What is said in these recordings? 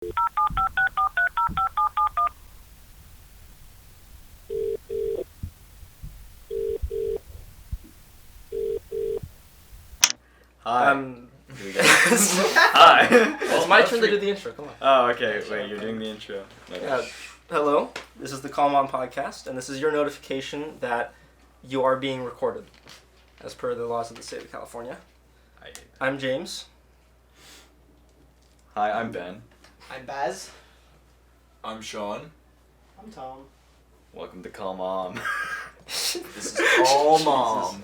Hi. Here we go. Hi. It's my turn to do the intro. Come on. Oh, okay. Wait, you're doing the intro. Hello. This is the Calm On podcast, and this is your notification that you are being recorded, as per the laws of the state of California. I'm James. Hi, I'm Ben. I'm Baz. I'm Sean. I'm Tom. Welcome to Call Mom. This is all mom.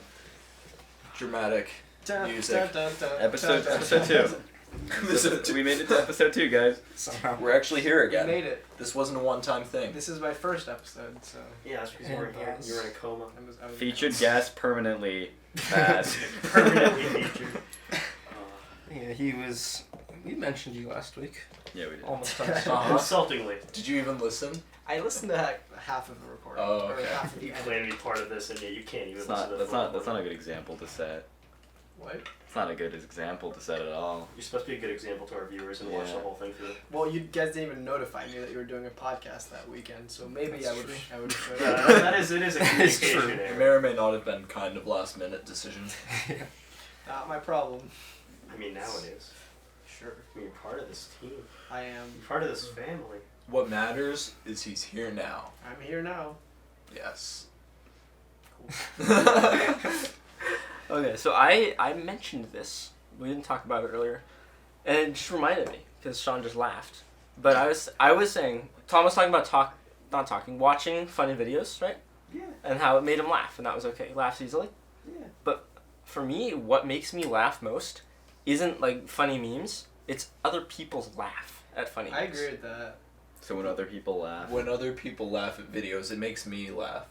Dramatic music. Episode 2. We made it to episode 2, guys. Somehow. We're actually here We again. made it. This wasn't a one-time thing. This is my first episode, so Yeah, that's because you weren't here. You were in a coma. I was Featured guest permanently Baz. Permanently featured. Yeah, he was. We mentioned you last week. Yeah, we did. Almost on Insultingly. Did you even listen? I listened to half of the recording. Oh, Or okay. half of the You edit. claim to be part of this, and yet you can't even It's listen not. to the That's full not. That's not a recording. good example to set. What? It's not a good example to set at all. You're supposed to be a good example to our viewers and watch Yeah. the whole thing through. Well, you guys didn't even notify me that you were doing a podcast that weekend, so maybe That's I would. true. I would. It is a It's communication true. It may error. or may not have been kind of last-minute decision. Not my problem. I mean, now it is. Sure. I mean, you're part of this team. I am. You're part of this family. What matters is he's here now. I'm here now. Yes. Okay, so I mentioned this. We didn't talk about it earlier, and it just reminded me because Sean just laughed. But I was saying Tom was talking about watching funny videos, right? Yeah. And how it made him laugh, and that was okay. He laughs easily. Yeah. But for me, what makes me laugh most isn't like funny memes. It's other people's laugh at funny memes. I agree with that. So when other people laugh. When other people laugh at videos, it makes me laugh.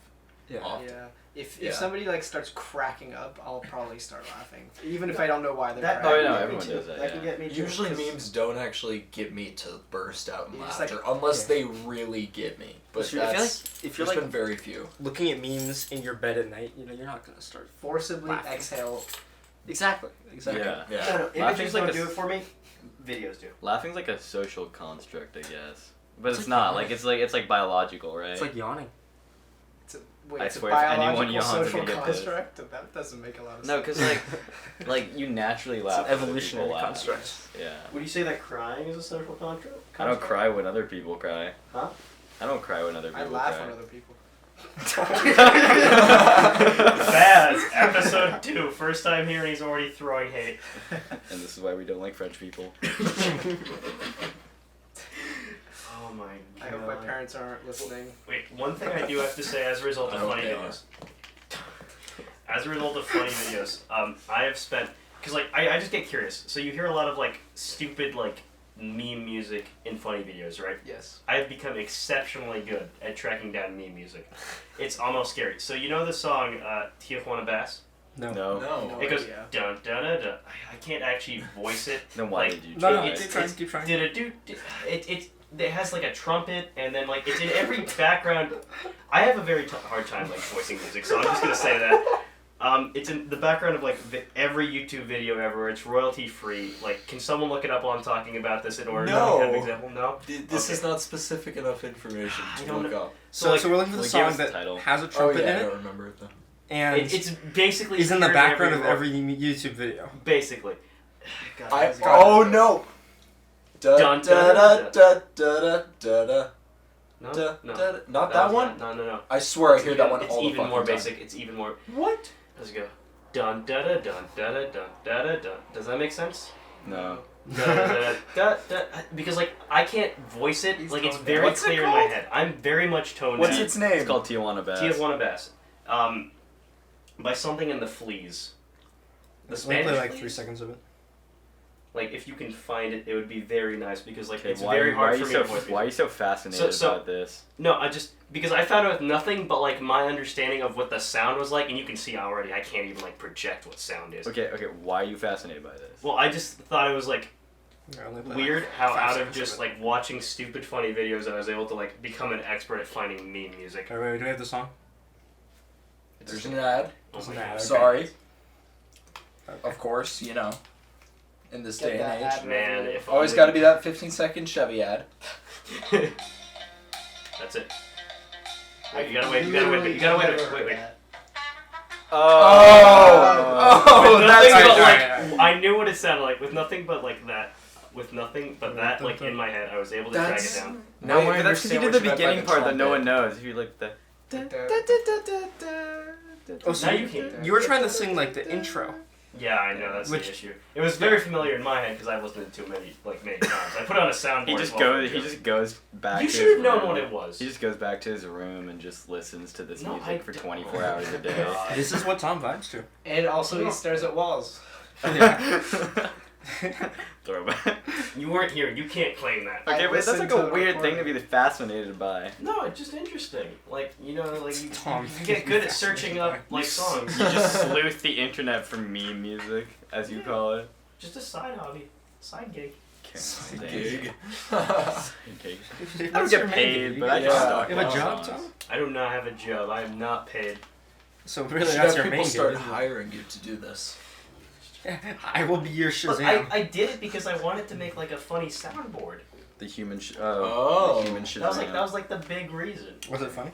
Yeah. Often. Yeah. If Yeah. somebody like starts cracking up, I'll probably start laughing, even if I don't know why they're That- cracking. Oh, yeah, up. everyone does that, That can yeah. get me too. Usually 'cause memes don't actually get me to burst out in You're just laughter, like- unless Yeah. they really get me. But So I feel that's, like if you're there's like been very few. looking at memes in your bed at night, you're not gonna start. Forcibly Laughing. exhale. Exactly. Yeah. Yeah. No, Laughing's images like don't a do s- it for me. Videos do. Laughing's like a social construct, I guess. But It's it's like not. yawning. It's like biological, right? It's like yawning. Wait, I it's swear a if anyone biological yawns, I'm social gonna get pissed. construct? That doesn't make a lot of No, sense. because like you naturally It's laugh. an when other evolutionary people laugh. construct. Yeah. Would you say that crying is a social construct? I don't cry when other people cry. Huh? I don't cry when other people I laugh cry. when other people. Baz, episode 2. First time here and he's already throwing hate. And this is why we don't like French people. Oh my god. I hope my parents aren't listening. Wait, one thing I do have to say as a result I of hope funny they videos. As a result of funny videos, I have spent, because like I just get curious. So you hear a lot of like stupid like meme music in funny videos, right? Yes. I have become exceptionally good at tracking down meme music. It's almost scary. So you know the song Tijuana Bass? No. No. No. It goes idea. dun dun dun dun. I can't actually voice it. Then why Like, did you No, try? no, keep trying. Keep trying. Did it has like a trumpet and then like it's in every background. I have a very hard time like voicing music, so I'm just gonna say that. It's in the background of like every YouTube video ever. It's royalty free. Like, can someone look it up while I'm talking about this in order to have an No. example? No. This Okay. is not specific enough information I to don't look know. up. So, like, so we're looking for the give song us the that title. has a Oh trumpet yeah, I in don't it, remember it though. and It's basically is in the here background of roll. every YouTube video. Basically. God, I how's it oh going? no. Da Dun, da dun, da da da da da. No, Da, no. da, not that one? No. I swear I It's hear even, that one it's all the even fucking more time. basic. It's even more. What? Let's go. Dun da da dun da da dun da da dun. Does that make sense? No. Because like I can't voice it. He's Like it's toned very down. What's it clear in my called? head. I'm very much toned What's down. its name? It's called Tijuana Bass. Tijuana Bass. By something in the Fleas. The Let me play Spanish like Fleas? 3 seconds of it. Like if you can find it, it would be very nice because like Okay, it's very hard for me to voice why are you music. so fascinated So- about this? No, I just because I found out with nothing but like my understanding of what the sound was like, and you can see already I can't even like project what sound is. Okay, why are you fascinated by this? Well, I just thought it was like Yeah, I'll only play, weird like, how 5 out of seconds just it. like watching stupid funny videos I was able to like become an expert at finding meme music. Alright, wait, do we have the song? There's an ad. Oh There's my an ad, God. okay. Sorry. Okay. Of course, you know. in this Get day that and age. ad Man, revenue. if Always only- got to be that 15-second Chevy ad. That's it. Wait, you gotta wait. You gotta wait. You gotta wait. Wait. Oh, With that's nothing but right. like I knew what it sounded like. With nothing but like that. With nothing but that like in my head, I was able to drag it down. Now Wait, but that's because you did the beginning part that no one knows. If you like the. Oh, so Now you, you can't. you were trying to sing like the intro. Yeah, I know that's Which- the issue. It was very familiar in my head because I've listened to it many times. I put it on a soundboard. He as just well goes. for He the just goes back. You to should his have known room. what it was. He just goes back to his room and just listens to this No, music I for don't. 24 hours a day. God. This is what Tom vibes to. And also he stares at walls. Yeah. Throwback. You weren't here. You can't claim that. Okay, I but that's listened like to a the weird thing to recording. be fascinated by. No, it's just interesting. Like you know, like you Tom, get good at searching up like songs. You just sleuth the internet for meme music, as you call it. Just a side hobby, side gig. Gig. Okay. I That's don't your get main paid, gig. but I Yeah. just talk You have a about job, songs. Tom? I do not have a job. I am not paid. So You really, should that's have your people main start gig. hiring you to do this. I will be your Look, Shazam. I did it because I wanted to make like a funny soundboard. The human. Oh. The human Shazam. That was like the big reason. Was it funny?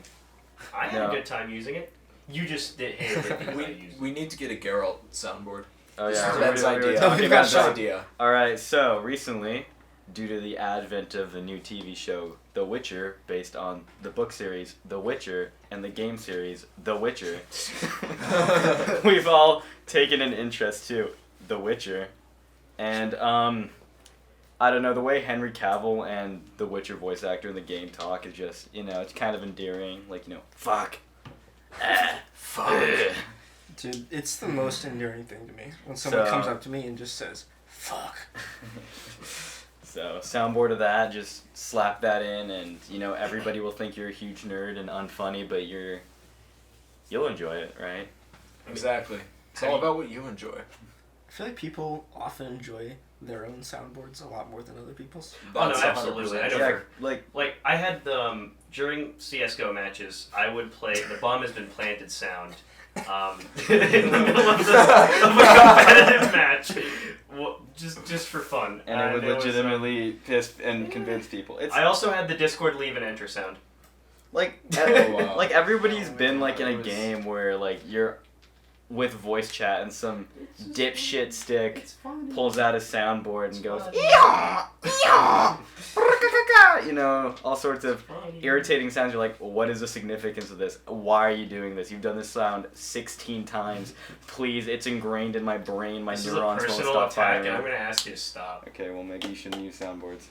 I had No. a good time using it. You just hated it because I used it. We need to get a Geralt soundboard. Oh This yeah. is we Ben's were idea. talking We've about got Ben's Sean. idea. All right. So recently, due to the advent of the new TV show The Witcher, based on the book series The Witcher and the game series The Witcher, we've all taken an interest to The Witcher, and I don't know, the way Henry Cavill and the Witcher voice actor in the game talk is just, it's kind of endearing. Like, fuck. Fuck. Dude, it's the most endearing thing to me when someone So- comes up to me and just says, "Fuck." So, soundboard of that, just slap that in, and, everybody will think you're a huge nerd and unfunny, but you'll enjoy it, right? Exactly. It's all about what you enjoy. I feel like people often enjoy their own soundboards a lot more than other people's. Oh no, That's absolutely. I 100%. know. Yeah, For, like I had the during CS:GO matches, I would play the bomb has been planted sound in the middle of a competitive match, just for fun. And it would was, legitimately piss and convince people. It's I also had the Discord leave and enter sound. like, wow. like everybody's been like in It a was- game where like you're with voice chat and some dipshit stick pulls out a soundboard and goes, all sorts of irritating sounds. You're like, well, what is the significance of this? Why are you doing this? You've done this sound 16 times. Please, it's ingrained in my brain. My This is a neurons won't personal stop attack, firing. and I'm gonna ask you to stop. Okay, well maybe you shouldn't use soundboards.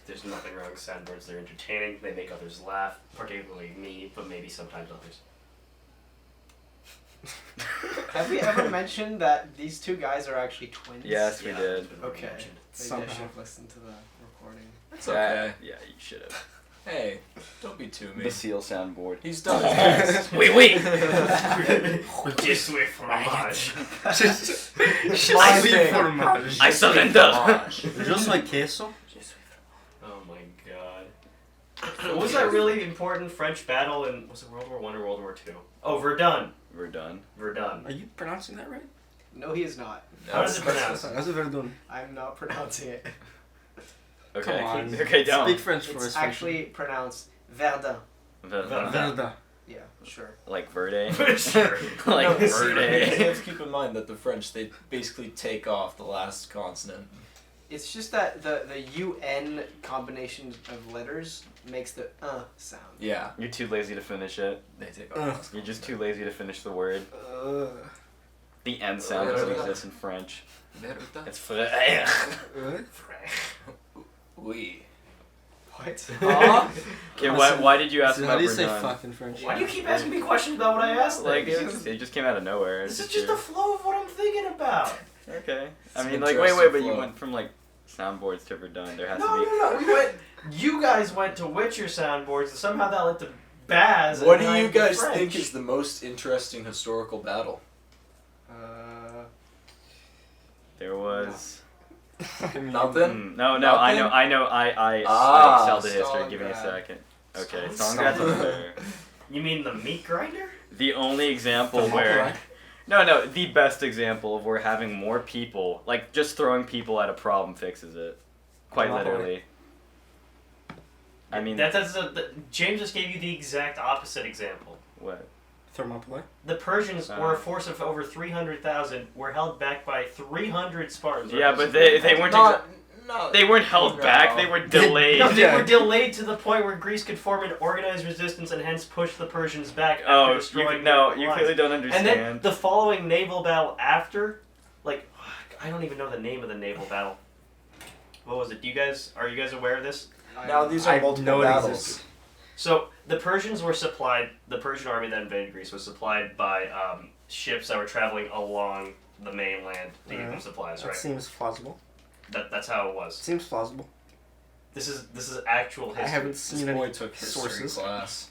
There's nothing wrong with soundboards. They're entertaining. They make others laugh, particularly me, but maybe sometimes others. Have we ever mentioned that these two guys are actually twins? Yes, we Yeah, did. it's been Okay. mentioned. Maybe I Somehow. should have listened to the recording. It's okay. Yeah, you should have. Hey, don't be too mean. The seal soundboard. He's done his best. Oui, oui. Je suis fromage. I leave fromage. I surrender. Just like queso. Oh my god. What was that really important French battle in, was it World War I or World War II? Oh, Verdun. We're done. Verdun. Are you pronouncing that right? No, he is not. How does it pronounce? That's a Verdun. I'm not pronouncing it. Okay. Come on. Okay, don't. Speak French for us. It's actually pronounced Verdun. Verdun. Yeah, sure. Like Verde. Sure. Like No, You Verde. have to keep in mind that the French, they basically take off the last consonant. It's just that the UN combination of letters makes the sound. Yeah, You're too lazy to finish it. they take off the last You're just too lazy to finish the word. Uh, The end sound doesn't exist in French. consonant. It's frère. Oui. What? Okay, why did you ask so how about do you say Verdun? fuck in French? Why do you keep asking me questions about what I asked? Like, then? it just came out of nowhere. This is It's just the flow of what I'm thinking about. Okay. I It's mean, an like, interesting wait, but you flow. went from, like, soundboards to Verdun. There has No, to be... no, no. We went. You guys went to Witcher soundboards, and somehow that led to Baz. What and do I you to guys French. think is the most interesting historical battle? There was... Nothing? No, Nothing? I know. I Ah, excelled at history. Give me a Stalingrad. second. Okay, Stalingrad. Stalingrad's up there. You mean the meat grinder? The only example where No, the best example of where having more people, like just throwing people at a problem fixes it. Quite Monopoly. literally. I mean, James just gave you the exact opposite example. what? Thermopylae. The Persians were a force of over 300,000, were held back by 300 Spartans. Yeah, but they weren't they weren't held back. They were delayed. No, they were delayed to the point where Greece could form an organized resistance and hence push the Persians back after destroying their you lines. clearly don't understand. And then the following naval battle after, like, I don't even know the name of the naval battle. What was it? Are you guys aware of this? Now these are multiple battles. So the Persians were supplied. The Persian army that invaded Greece was supplied by ships that were traveling along the mainland to give them supplies. That Right. seems plausible. That's how it was. Seems plausible. This is actual history. I haven't This seen boy any took history sources. class.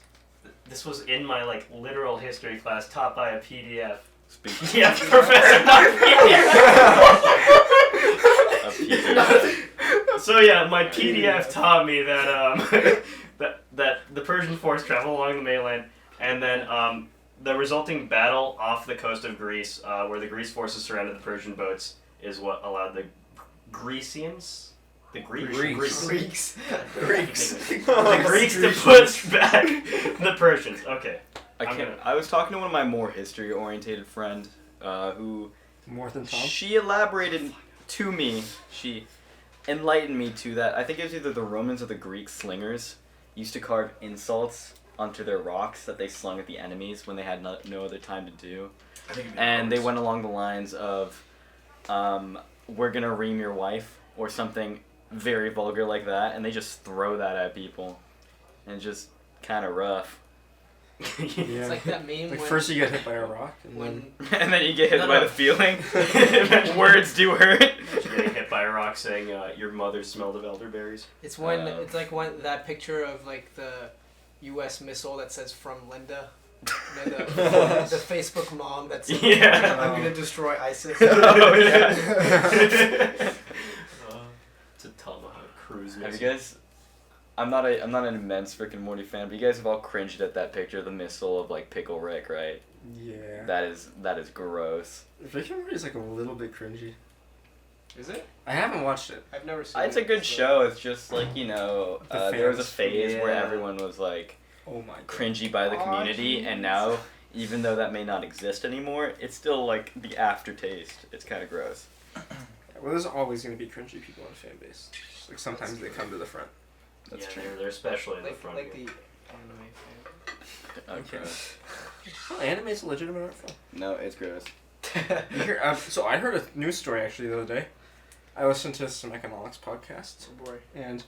This was in my literal history class, taught by a PDF. Speak. Yeah, professor, not PDF. So yeah, my PDF taught me that that the Persian force traveled along the mainland, and then the resulting battle off the coast of Greece, where the Greece forces surrounded the Persian boats, is what allowed the Greeks the Greeks to push back the Persians. Okay. I was talking to one of my more history-orientated friend, who More than Tom. she elaborated to me. She enlightened me to that. I think it was either the Romans or the Greek slingers used to carve insults onto their rocks that they slung at the enemies when they had no other time to do. And they went along the lines of, "We're gonna ream your wife," or something very vulgar like that, and they just throw that at people, and just kind of rough. Yeah. It's like that meme Like when, first you get hit by a rock, and when And then you get hit No, by no. the feeling. Words do hurt. Getting hit by a rock saying, "Your mother smelled of elderberries." it's when that picture of like the U.S. missile that says "From Linda." You know, the Facebook mom that said, Yeah. "I'm gonna destroy ISIS." Oh, yeah. It's a tomahawk Cruz. Have you guys? I'm not an immense Rick and Morty fan, but you guys have all cringed at that picture of the missile of like Pickle Rick, right? yeah. That is gross. Rick and Morty is like a little bit cringy. Is it? I haven't watched it. I've never seen. It's a it, good so- show. It's just like there was a fans. phase where Yeah. everyone was like Oh my god. cringy by the community, and now even though that may not exist anymore, it's still like the aftertaste. It's kind of gross. Well, there's always going to be cringy people in a fan base. Like sometimes they come to the front. That's Yeah, true. they're especially in the Like front. the here. anime fan. Okay. Oh, anime's a legitimate art form. No, it's gross. So I heard a news story actually the other day. I listened to some economics podcasts, Oh boy. and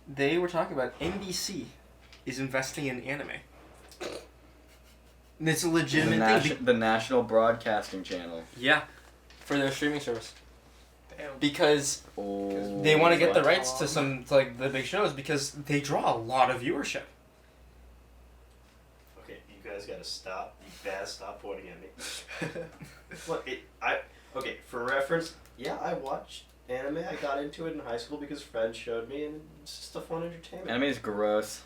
they were talking about NBC is investing in anime. And it's a legitimate thing. The National Broadcasting Channel. Yeah, for their streaming service. Damn. Because Oh. they want to get the what? rights to some like the big shows because they draw a lot of viewership. Okay, you guys gotta stop. You gotta stop pointing at me. Look, okay, for reference, yeah, I watched anime. I got into it in high school because friends showed me, and it's just a fun entertainment. Anime is gross.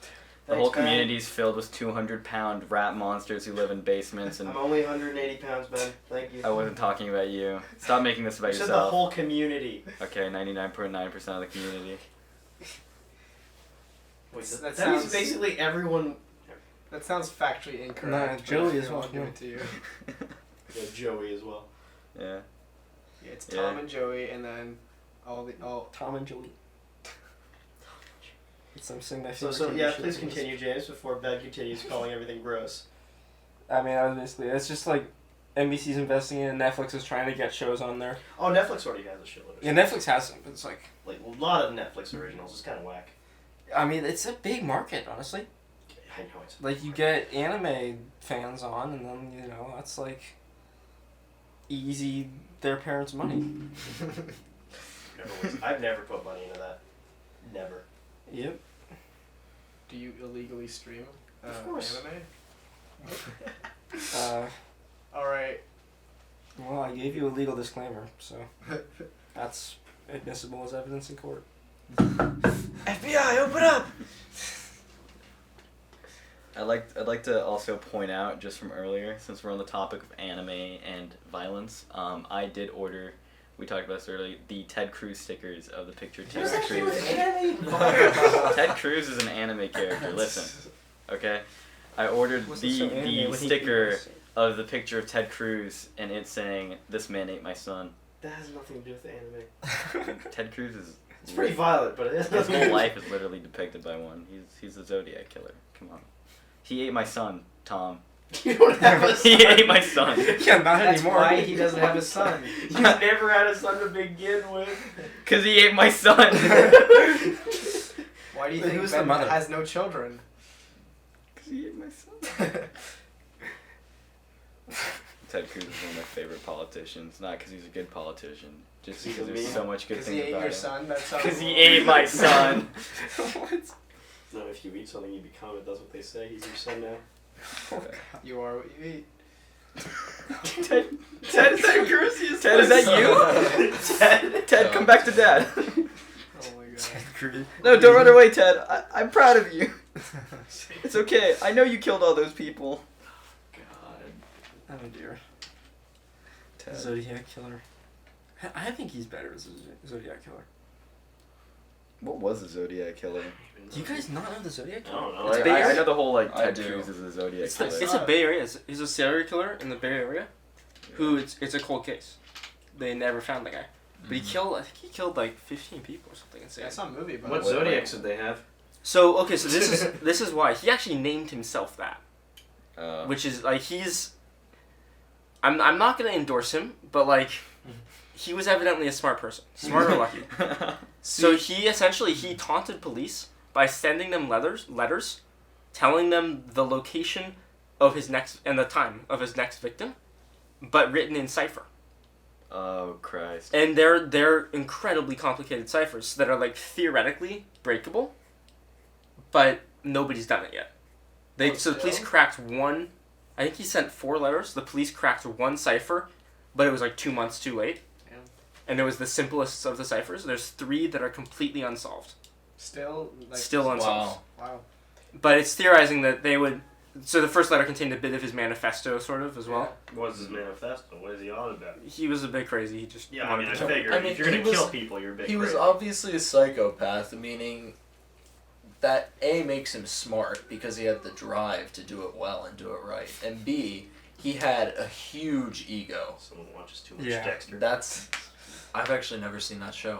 The Thanks, whole man. community is filled with 200-pound rat monsters who live in basements, and I'm only 180 pounds, Ben. Thank you. I wasn't talking about you. Stop making this I about said the yourself. whole community. Okay, 99.9% of the community. Wait, That that means sounds- basically everyone. That sounds factually incorrect. Nah, but Joey I is feel I'll one, give yeah. it to you. Yeah, Joey as well. Yeah. Yeah, it's Yeah. Tom and Joey, and then all. Tom and Joey. I'm saying my So favorite. yeah, TV please show. continue, James, before Ben continues calling everything gross. I mean, I was basically it's just like NBC's investing in, Netflix is trying to get shows on there. Oh, Netflix already has a shitload of Yeah, Netflix has them, but it's like like a lot of Netflix originals. It's kind of whack. I mean, it's a big market, honestly. I know it's Like you get anime fans on, and then that's like easy their parents' money. I've never put money into that. Never. Yep. Do you illegally stream Of course. anime? All right. Well, I gave you a legal disclaimer, so that's admissible as evidence in court. FBI, open up! I'd like to also point out, just from earlier, since we're on the topic of anime and violence, I did order, we talked about this earlier, the Ted Cruz stickers of the picture Ted Cruz. Ted Cruz is an anime character, listen, okay? I ordered the sticker of the picture of Ted Cruz, and it's saying, "This man ate my son." That has nothing to do with the anime. Ted Cruz is... It's pretty violent, but it has His nothing to whole do life is literally depicted by one. He's a Zodiac Killer. Come on. He ate my son, Tom. You don't have a son. He ate my son. Yeah, not That's anymore. why he doesn't have a son. You've never had a son to begin with. Because he ate my son. Why do you Wait, think who's the Ben mother? has no children? Because he ate my son. Ted Cruz is one of my favorite politicians. Not because he's a good politician. Just because there's so much good Because he things ate about your him. son. That's how. Because he ate my son. What? No, if you eat something, you become it. That's what they say. He's your son now. You are what you eat. Ted, is that Cruz? Ted, is that you? Ted, come back to Dad. Oh my god. No, don't run away, Ted. I'm proud of you. It's okay. I know you killed all those people. Oh dear. Ted. Zodiac Killer. I think he's better as a Zodiac Killer. What was the Zodiac Killer? Do you guys not know the Zodiac I Killer? don't know. It's I Bay Area. know the whole like I Ted do. Cruz is a Zodiac It's, Killer. it's a Bay Area. He's a serial killer in the Bay Area. Who it's a cold case. They never found the guy, but he killed. I think he killed like 15 people or something insane. That's not a movie, but What zodiacs did they have? So okay, so this is why he actually named himself that, Uh, which is like he's. I'm not gonna endorse him, but like, he was evidently a smart person, smart or lucky. So he taunted police by sending them letters, telling them the location of his next and the time of his next victim, but written in cipher. Oh Christ! And they're incredibly complicated ciphers that are like theoretically breakable, but nobody's done it yet. So the police cracked one. I think he sent 4 letters. The police cracked one cipher, but it was like 2 months too late. Yeah. And it was the simplest of the ciphers. There's 3 that are completely unsolved. Still Unsolved. Wow. But it's theorizing that they would. So the first letter contained a bit of his manifesto, sort of, as well. What was his manifesto? What is he on about? He was a bit crazy. He just Yeah, I wanted mean, I to kill. figured I mean, if you're gonna he was- kill people, you're a bit He was crazy. obviously a psychopath, meaning that A, makes him smart because he had the drive to do it well and do it right, and B, he had a huge ego. Someone watches too much Yeah. Dexter. I've actually never seen that show.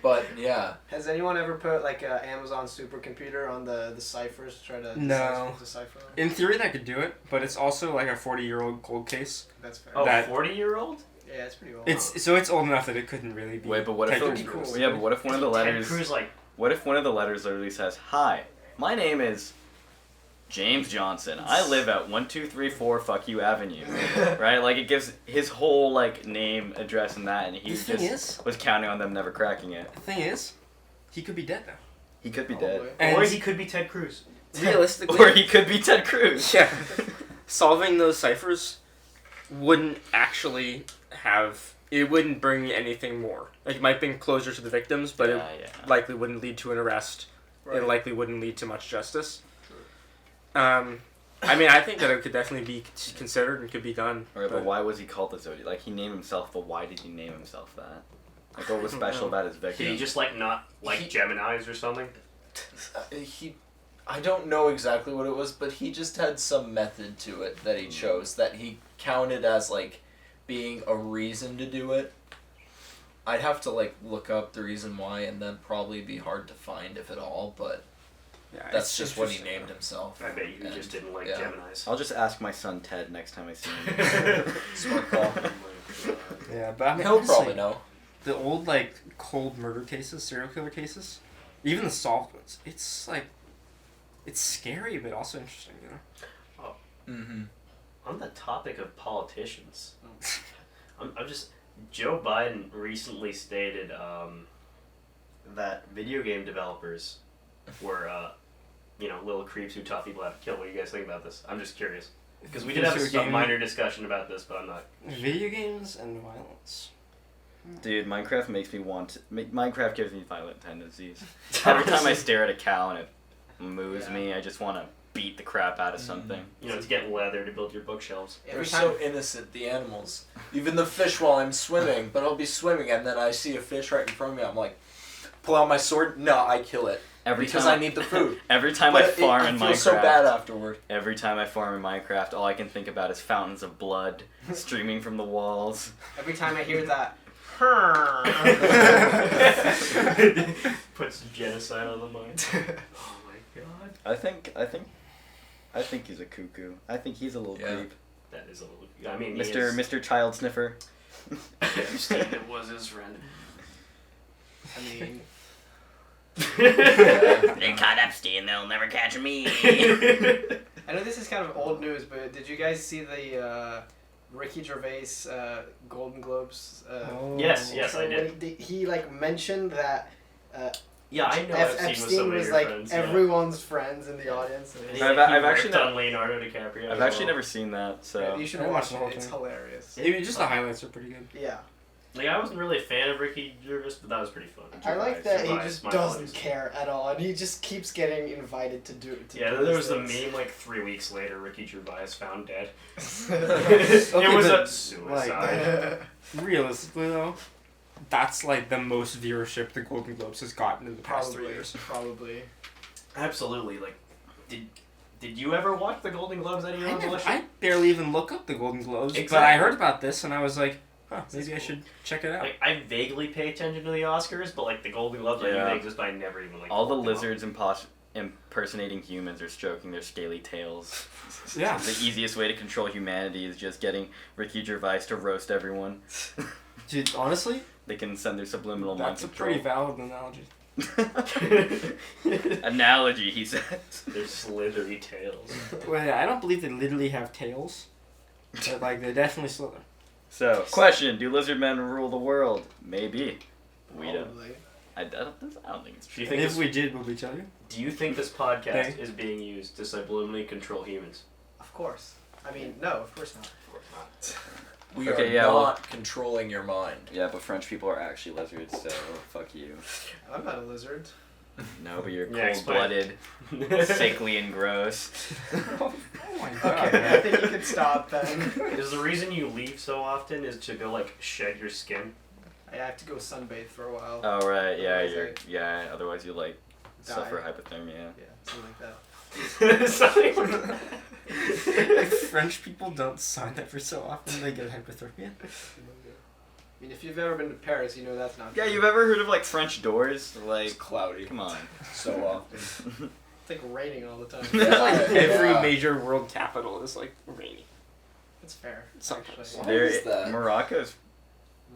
But yeah, Has anyone ever put like an Amazon supercomputer on the ciphers to try to No. decipher them? In theory, that could do it, but it's also like a 40-year-old cold case. That's fair. Oh, that- 40-year-old? Yeah, it's pretty old. It's old enough that it couldn't really be. Wait, but what if? Ted That'd be Cruz. cool. Yeah, but what if one of the Ted letters? Cruz, like, What if one of the letters literally says, "Hi, my name is James Johnson. I live at 1234 Fuck You Avenue." Right? Like it gives his whole like name, address, and that, and he The just thing is- was counting on them never cracking it. The thing is, he could be dead now. He could be Probably. dead, And or he could be Ted Cruz. realistically, or he could be Ted Cruz. yeah, solving those ciphers wouldn't actually have. It wouldn't bring anything more. Like it might bring closure to the victims, but yeah. it likely wouldn't lead to an arrest. Right. It likely wouldn't lead to much justice. I mean, I think that it could definitely be considered and could be done. Alright, but why was he called the Zodiac? Like he named himself, but why did he name himself that? Like what was I don't special know. about his victim? Did he just like not like He- Geminis or something? I don't know exactly what it was, but he just had some method to it that he chose that he counted as like being a reason to do it. I'd have to like look up the reason why, and then probably be hard to find if at all. But Yeah, that's it's just what he interesting. named himself. I bet you And, just didn't like yeah. Geminis. I'll just ask my son Ted next time I see him. Smart call. Yeah, but I mean, He'll honestly, probably know. the old like cold murder cases, serial killer cases, even the solved ones. It's like, it's scary, but also interesting. You know. Mm-hmm. On the topic of politicians, I'm just Joe Biden recently stated that video game developers were little creeps who taught people how to kill. What do you guys think about this? I'm just curious because we did have Video a game- minor discussion about this, but I'm not. Video games and violence. Dude, Minecraft makes me want. Minecraft gives me violent tendencies. Every time I stare at a cow and it moves me. I just want to beat the crap out of something. You know, to get leather to build your bookshelves. They're so innocent, the animals. Even the fish while I'm swimming, but I'll be swimming and then I see a fish right in front of me. I'm like, pull out my sword. No, I kill it because I need the food. Every time I farm in Minecraft, I feel so bad afterward. Every time I farm in Minecraft, all I can think about is fountains of blood streaming from the walls. Every time I hear that, puts genocide on the mind. Oh my god. I think he's a cuckoo. I think he's a little creep. That is a little. I mean, Mr. Child Sniffer. It was his friend. I mean, They caught Epstein, they'll never catch me. I know this is kind of old news, but did you guys see the Ricky Gervais Golden Globes? Yes, I did. He like mentioned that. Yeah, I know Epstein was like friends, everyone's friends in the audience. And I've actually done Leonardo DiCaprio. I've actually never seen that, so You should I watch watched the it. whole It's thing. hilarious. Even just the highlights are pretty good. Yeah. Like, I wasn't really a fan of Ricky Gervais, but that was pretty fun. I like that he Gervais, just my doesn't apologies. care at all, and he just keeps getting invited to do. Yeah, do there was these the meme like 3 weeks later, Ricky Gervais found dead. things. It was but, a suicide. Realistically, though, that's like the most viewership the Golden Globes has gotten in the past 3 years. Probably. Absolutely. Like, did you ever watch the Golden Globes at your own volition? I barely even look up the Golden Globes, but Exactly. I heard about this and I was like, huh, maybe I should check it out. Like, I vaguely pay attention to the Oscars, but like the Golden Globes, I knew Yeah. they exist, but I never even like. all the looked them up. lizards impersonating humans are stroking their scaly tails. Yeah. The easiest way to control humanity is just getting Ricky Gervais to roast everyone. Dude, honestly, They can send their subliminal that's a mind pretty control. valid analogy. Analogy, he says. Their slithery tails. Well, yeah, I don't believe they literally have tails, but like they definitely slither. So, question: do lizard men rule the world? Maybe. We don't. Probably. I don't think it's Do true. you think If this, we did, would we tell you? do you think this podcast Thing. is being used to subliminally control humans? Of course. I mean, no, of course not. We Okay, are yeah, not controlling your mind. Yeah, but French people are actually lizards, so fuck you. I'm not a lizard. No, but you're Yeah, cold-blooded, sickly, and gross. Oh my Okay, I think you can stop then. Is the reason you leave so often is to go like shed your skin? I have to go sunbathe for a while. Oh right, yeah, Otherwise otherwise you like Die. suffer hypothermia. Yeah, something like that. Something like that. If French people don't sign every so often, they get hypothermia. I mean, if you've ever been to Paris, you know that's not Yeah, true. you've ever heard of like French doors? It's Like, cloudy. come on. So often. It's like raining all the time. Yeah, Like every yeah. major world capital is like rainy. It's fair. Sometimes. actually. What There, is that? Morocco's.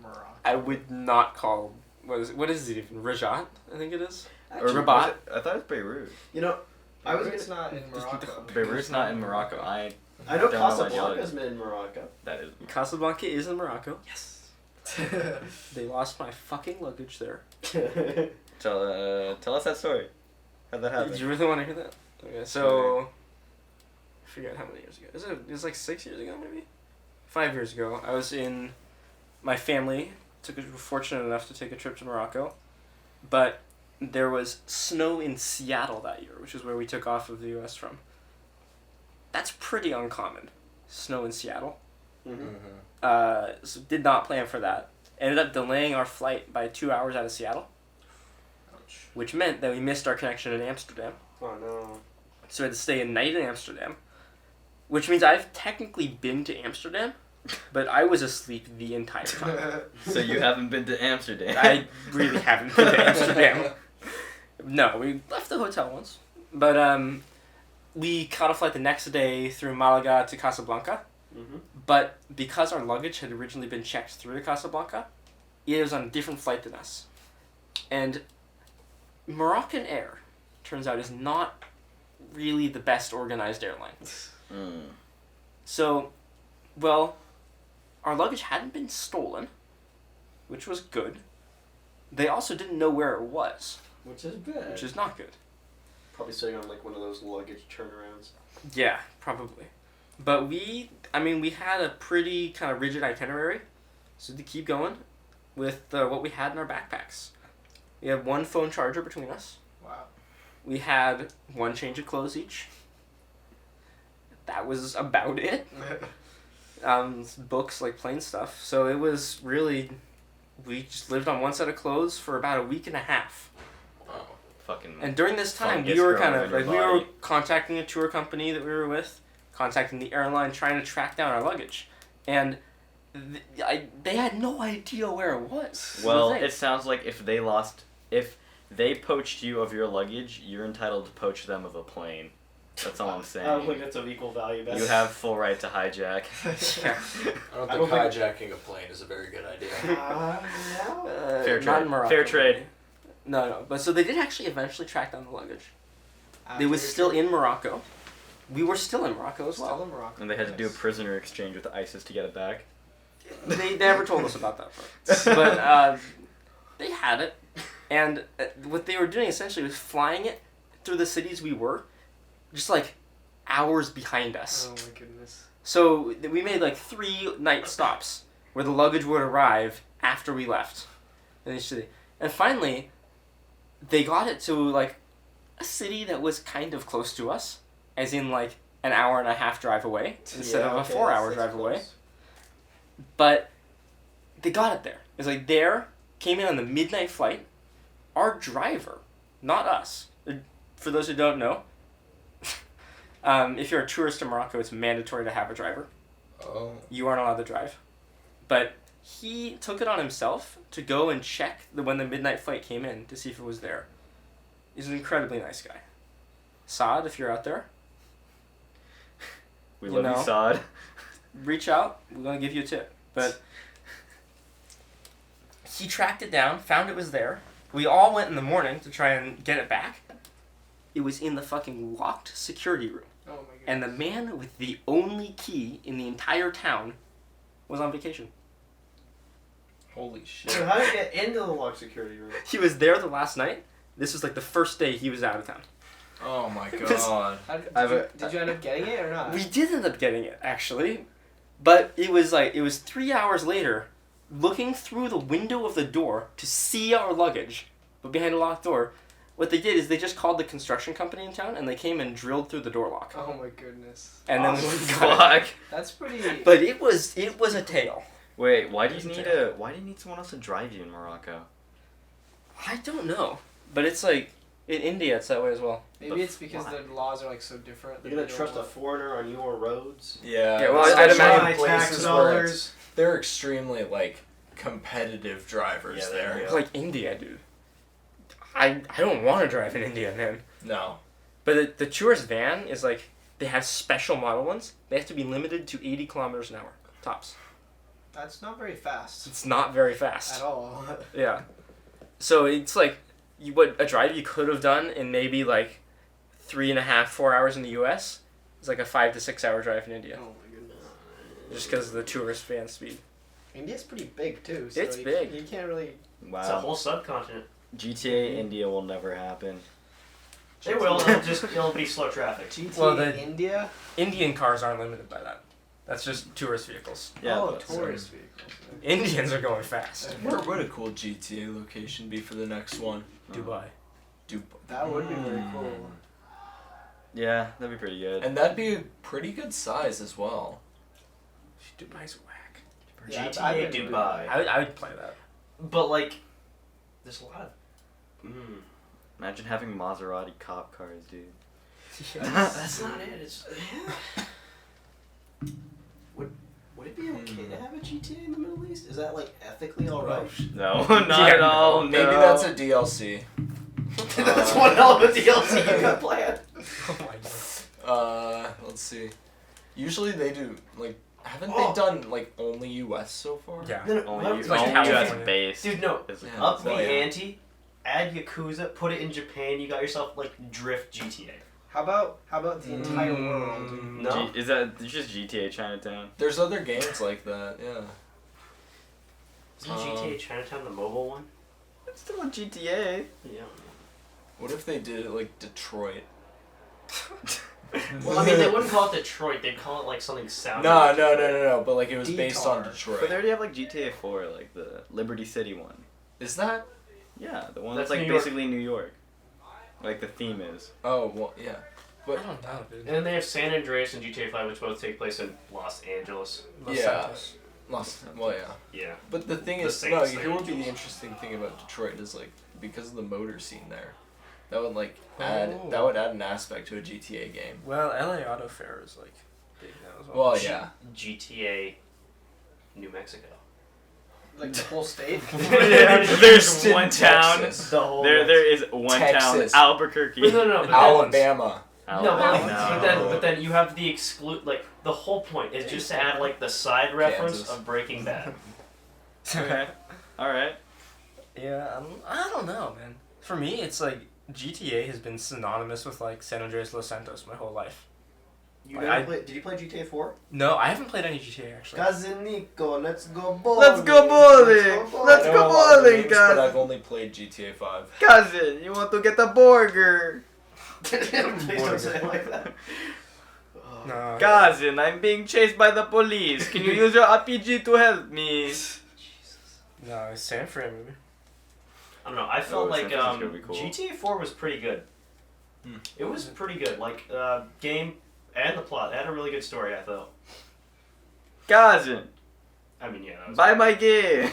Morocco. I would not call what is it even? Rajat, I think it is. Or Rabat. I thought it was Beirut. You know, I was It's not in Morocco. Beirut's not in Morocco. I know Don't know about Casablanca's you. been in Morocco. That is. Casablanca is in Morocco. Yes. They lost my fucking luggage there. Tell us that story. How'd that Do happen? you really want to hear that? Okay, so I forget how many years ago. It was like 6 years ago, maybe 5 years ago. I was in my family. Were fortunate enough to take a trip to Morocco, but there was snow in Seattle that year, which is where we took off of the U.S. from. That's pretty uncommon. Snow in Seattle. Mm-hmm. So did not plan for that. Ended up delaying our flight by 2 hours out of Seattle, Ouch. which meant that we missed our connection in Amsterdam. Oh no. So we had to stay a night in Amsterdam, which means I've technically been to Amsterdam, but I was asleep the entire time. So you haven't been to Amsterdam? I really haven't been to Amsterdam. No, we left the hotel once, but we caught a flight the next day through Malaga to Casablanca. Mm-hmm. But because our luggage had originally been checked through Casablanca, it was on a different flight than us. And Moroccan Air, turns out, is not really the best organized airline. Mm. So, well, our luggage hadn't been stolen, which was good. They also didn't know where it was, Which is bad. which is not good. Probably sitting on like one of those luggage turnarounds. Yeah, probably. But we had a pretty kind of rigid itinerary, so to keep going with what we had in our backpacks. We had one phone charger between us. Wow. We had one change of clothes each. That was about it. Books, like plain stuff. So it was really, we just lived on one set of clothes for about a week and a half. Wow. Fucking. And during this time, we fungus were growing kind on of your like we were body. contacting a tour company that we were with, contacting the airline, trying to track down our luggage, and they had no idea where it was. Well, it sounds like if they poached you of your luggage, you're entitled to poach them of a plane. That's all I'm saying. I don't think that's of equal value. You have full right to hijack. Yeah. I don't think hijacking a plane is a very good idea. Fair Not trade. in Morocco. Fair trade. No. But so they did actually eventually track down the luggage. After It was your still trip? in Morocco. We were still in Morocco as well. Still in Morocco. And they had to do a prisoner exchange with ISIS to get it back. They never told us about that part. But they had it. And what they were doing essentially was flying it through the cities we were, just like hours behind us. Oh my goodness. So we made like 3 night stops where the luggage would arrive after we left in each city. And finally, they got it to like a city that was kind of close to us, as in like an hour and a half drive away instead of a 4-hour drive away. But they got it there. It was like came in on the midnight flight. Our driver, not us. For those who don't know, if you're a tourist in Morocco, it's mandatory to have a driver. Oh. You aren't allowed to drive. But he took it on himself to go and check when the midnight flight came in to see if it was there. He's an incredibly nice guy. Saad, if you're out there, We You love know. you, Saad. reach out. We're going to give you a tip. But he tracked it down, found it was there. We all went in the morning to try and get it back. It was in the fucking locked security room. Oh my goodness. And the man with the only key in the entire town was on vacation. Holy shit. So how did you get into the locked security room? He was there the last night. This was like the first day he was out of town. Oh my god. Did you end up getting it or not? We did end up getting it, actually. But it was 3 hours later, looking through the window of the door to see our luggage, but behind a locked door. What they did is they just called the construction company in town, and they came and drilled through the door lock. Oh my goodness. And then Oh, we got it. fuck. That's pretty. But it was a tale. Wait, why do you need someone else to drive you in Morocco? I don't know, but it's like in India it's that way as well. Maybe it's because the laws are like so different. You're gonna trust a foreigner on your roads? Yeah. Yeah, well, especially I'd imagine in tax places where dollars. they're extremely like competitive drivers Yeah, there. they are. Like India, dude. I don't want to drive in India, man. No. But the tourist van is like they have special model ones. They have to be limited to 80 kilometers an hour tops. That's not very fast It's not very fast. at all. Yeah. So it's like what a drive you could have done in maybe like 3.5, 4 hours in the U.S. is like a 5 to 6 hour drive in India, Oh my goodness. just because of the tourist van speed. India's pretty big too. So It's you, big. You can't really. It's a Wow. whole subcontinent. GTA India will never happen. It will. It'll be slow traffic. GTA Well, the- India. Indian cars aren't limited by that. That's just tourist vehicles. Yeah, oh, but- tourist vehicles. Indians are going fast. Where would a cool GTA location be for the next one? Dubai. That would be very cool. Yeah, that'd be pretty good. And that'd be a pretty good size as well. Dubai's whack. Yeah, GTA I've been to Dubai. I would play that. But like, there's a lot of. Imagine having Maserati cop cars, dude. That's not it. It's. Would it be okay to have a GTA in the Middle East? Is that like ethically alright? No, not at all. Maybe no. that's a DLC. That's one hell of a DLC you got planned. Oh my god. Let's see. Usually they do like. Haven't Oh. they done like only US so far? Yeah. No, Only, what- US like California. based. Dude, no. Is the Yeah. Up the Well, yeah. ante, add Yakuza, put it in Japan. You got yourself like Drift GTA. How about the entire world? No. Is that just GTA Chinatown? There's other games like that. Yeah. Isn't GTA Chinatown the mobile one? It's still a GTA. Yeah. What if they did it like Detroit? Well, I mean, they wouldn't call it Detroit. They'd call it like something sounding. No, like no, Detroit. no, no, no. But like it was based on Detar. Detroit. But they already have like GTA 4, like the Liberty City one. Is that? Yeah, the one That's that's like New York. basically New York. Like the theme is. Oh well, yeah. I don't know, dude. And then they have San Andreas and GTA 5, which both take place in Los Angeles. Los Yeah. Santos. Well, yeah. Yeah. But the thing The is, Saints no, thing. here would be the interesting thing about Detroit is like because of the motor scene there, that would like add Oh. that would add an aspect to a GTA game. Well, LA Auto Fair is like big now as well. Well, yeah. GTA New Mexico. Like the whole state. There's one town. Texas. The whole There is one Texas. town, Albuquerque. No. Alabama. No, Alabama. but then you have the like the whole point is just to add like the side reference Kansas. of Breaking Bad. Okay. All right. Yeah, I don't know, man. For me, it's like GTA has been synonymous with like San Andreas, Los Santos my whole life. You Like, never did you play GTA 4? No, I haven't played any GTA actually. Cousin Nico, let's go bowling. Let's go bowling. Let's I go know a lot of bowling, names, guys. but I've only played GTA 5. Cousin, you want to get a burger? Please don't say it like that. No. Cousin, I'm being chased by the police. Can you use your RPG to help me? No, it's San Fran movie. I don't know. I felt Oh, like San Francisco would be cool. GTA 4 was pretty good. Hmm. It was pretty good. Like game and the plot. It had a really good story. I felt. Cousin, I mean, yeah. That was buy my game.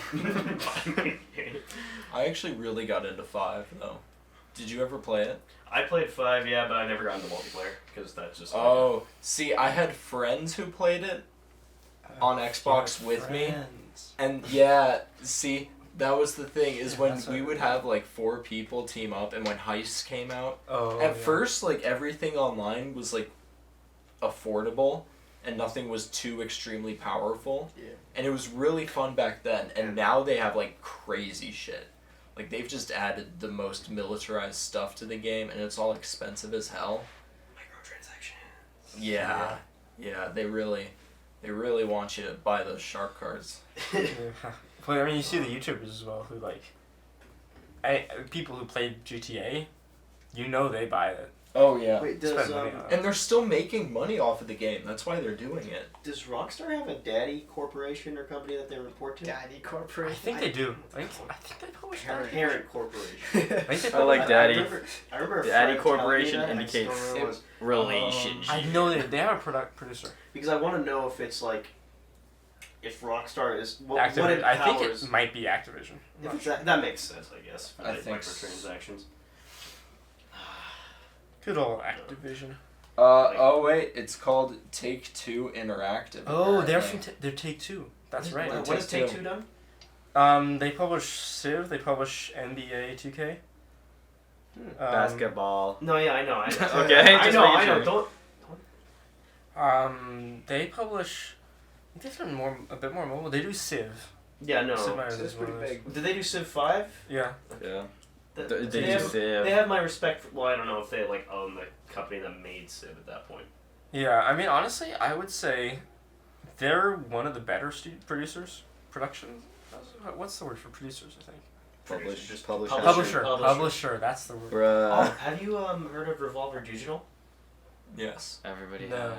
I actually really got into 5 though. Did you ever play it? I played 5, yeah, but I never got into multiplayer because that's just. Oh, see, I had friends who played it on Xbox with me. Friends. And yeah, see, that was the thing is Yeah, when that's we what- would have like 4 people team up, and when Heist came out, Oh. at yeah. first like everything online was like affordable and nothing was too extremely powerful. Yeah. And it was really fun back then. And now they have like crazy shit. Like they've just added the most militarized stuff to the game, and it's all expensive as hell. Microtransactions. Yeah. Yeah, they really want you to buy those shark cards. Yeah. But I mean, you see the YouTubers as well who like, people who played GTA, you know they buy it. Oh yeah. Wait, does Spend money on it. And they're still making money off of the game. That's why they're doing it. does Rockstar have a daddy corporation or company that they report to? Daddy I Corporation. think they do. I think they publish that. Parent corporation. I think they I like publish Daddy. I remember a Daddy friend Corporation telling me that, and I indicates still remember what it was. Relationship. that. I know they have a producer. Because I want to know if it's like, if Rockstar is what Activision. it I think powers. it might be Activision. I'm If not it's sure. that makes sense, I guess. For I the think Microtransactions. Good old Activision. Oh wait, it's called Take-Two Interactive. Oh, they're apparently. from they're Take-Two. That's right. What has Take-Two. Take-Two done? They publish Civ. They publish NBA 2K. Basketball. No, yeah, I know. Okay, I just know. making I know. sure. Don't. They publish. I think they're a bit more mobile. They do Civ. Yeah, no. Civ Miners Civ's is one pretty of those. big. Did they do Civ 5? Yeah. Yeah. Th- They they, do have, Civ. they have my respect for. Well, I don't know if they like own the company that made Civ at that point. Yeah. I mean, honestly, I would say they're one of the better producers. Production. What's the word for producers? I think. Publish. Publisher. Publisher. That's the word. Oh, Bruh. have you heard of Revolver Digital? Yes. Everybody No. has.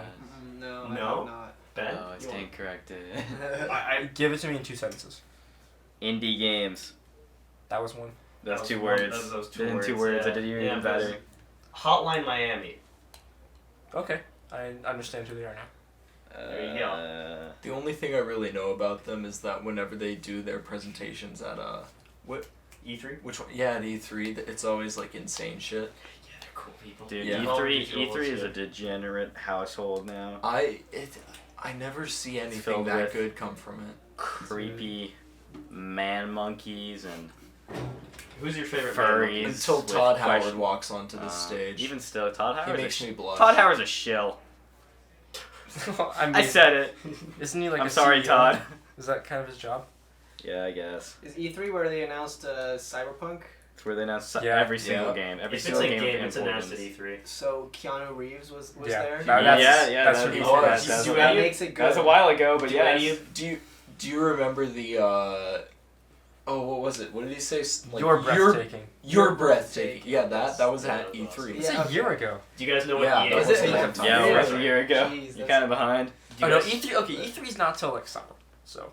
No, No? I have not. Ben? Oh, it's You want- incorrected. I Give it to me in 2 sentences. Indie games. That was one. That's That was 2 one- words. that was those two In words, 2 words. yeah. I did you Yeah, even but- better. Hotline Miami. Okay. I understand who they are now. There you go. The only thing I really know about them is that whenever they do their presentations at E3? which one? Yeah, at E3, it's always like insane shit. Yeah, they're cool people. Dude, Yeah. E3 is a degenerate household now. I never see anything filled that with- good come from it. Creepy man monkeys and Who's your favorite furries. Until with Todd Howard question- walks onto the stage. Even still, Todd he Howard's makes me blush. Todd Howard's a shill. I mean, I said it. Isn't he like I'm a sorry, CEO? Todd. Is that kind of his job? Yeah, I guess. Is E3 where they announced Cyberpunk? It's where they announce Yeah. every single Yeah. game. Every If it's single a game. game, of it's announced at importance. E3. So Keanu Reeves was Yeah. there. That's, Yeah, that's that what he was- said. that's- that's Do a- that any- makes it good. That was a while ago, but Do yes. any of- Do you remember the oh, what was it? What did he say? Like, You're breathtaking. You're breathtaking. Yeah, that was at E3. It's Yeah, a year ago. Do you guys know what Yeah, EA that was was it? a long time Yeah, ago. it was a year ago. Jeez, You're that's- kind of behind. Oh no, guys- E3. Okay, E3's not till like summer. So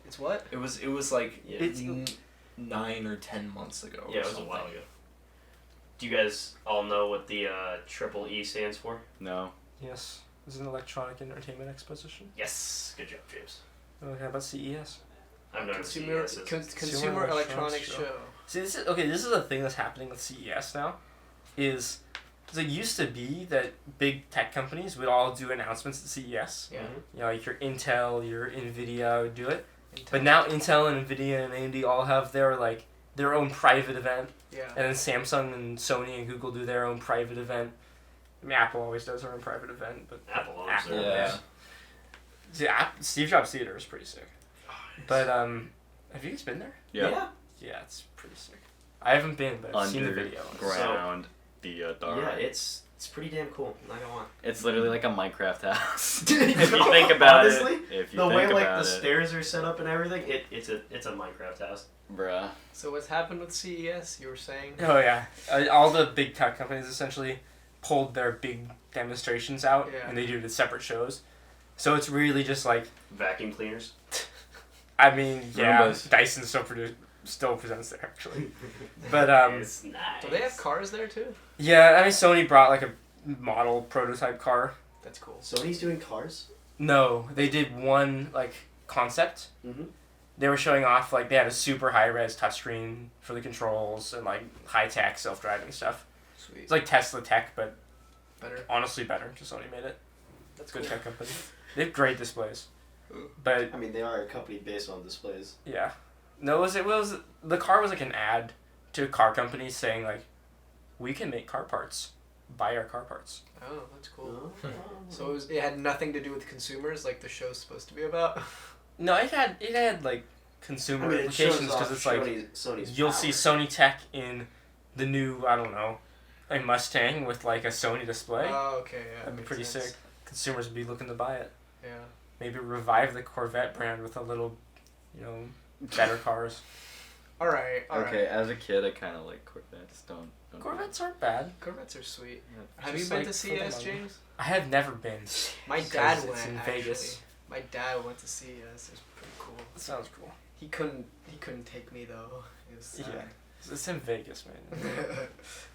It's what? It was like Yeah. it's 9 or 10 months ago. Yeah, or it was a something. while ago. Do you guys all know what the triple E stands for? No. Yes. It's an electronic entertainment exposition. Yes. Good job, James. Oh, how about CES? I've known Consumer CES. Consumer Electronics Show. Show. See, this is a thing that's happening with CES now, is because it used to be that big tech companies would all do announcements at CES. Yeah. You know, like your Intel, your Nvidia would do it. But now Intel and Nvidia and AMD all have their own private event, Yeah. and then Samsung and Sony and Google do their own private event. I mean, Apple always does their own private event, but Apple owns Apple, their Yeah. See, Steve Jobs Theater is pretty sick. But have you guys been there? Yeah. Yeah, it's pretty sick. I haven't been, but I've seen the video. Underground theater. Yeah, it's pretty damn cool. Not gonna lie. It's literally like a Minecraft house. If you think about Honestly, it. If you the think way like about the it. stairs are set up and everything, it's a Minecraft house. Bruh. So what's happened with CES? You were saying? Oh yeah, all the big tech companies essentially pulled their big demonstrations out, Yeah. and they do it at separate shows. So it's really just like, Vacuum cleaners. I mean, yeah, Roombas. Dyson still presents there actually, but It's nice. Do they have cars there too? yeah, I mean Sony brought like a model prototype car. That's cool. Sony's doing cars. No, they did one like concept. Mm-hmm. They were showing off like they had a super high res touchscreen for the controls and like high tech self driving stuff. Sweet. It's like Tesla tech, but Better. honestly better because Sony made it. That's Good cool. tech company. They have great displays. But I mean, they are a company based on displays. yeah, no, it was the car was like an ad to a car company saying like, we can make car parts, buy our car parts. Oh, that's cool. Oh. So it had nothing to do with consumers, like the show's supposed to be about. No, it had like consumer it shows implications because off it's like Sony's you'll power. see Sony tech in the new, I don't know, a Mustang with like a Sony display. Oh, okay, yeah. That'd be makes pretty sense. sick. Consumers would be looking to buy it. Yeah. Maybe revive the Corvette brand with a little, better cars. All right. Okay, as a kid, I kind of like Corvettes. Don't Corvettes aren't bad. Corvettes are sweet. Yeah. Have you Just been like to for the CES, money. James? I have never been. My Because dad it's went in actually. Vegas. My dad went to CES. It was pretty cool. That sounds cool. He couldn't take me though. It was sad. Yeah. It's in Vegas, man.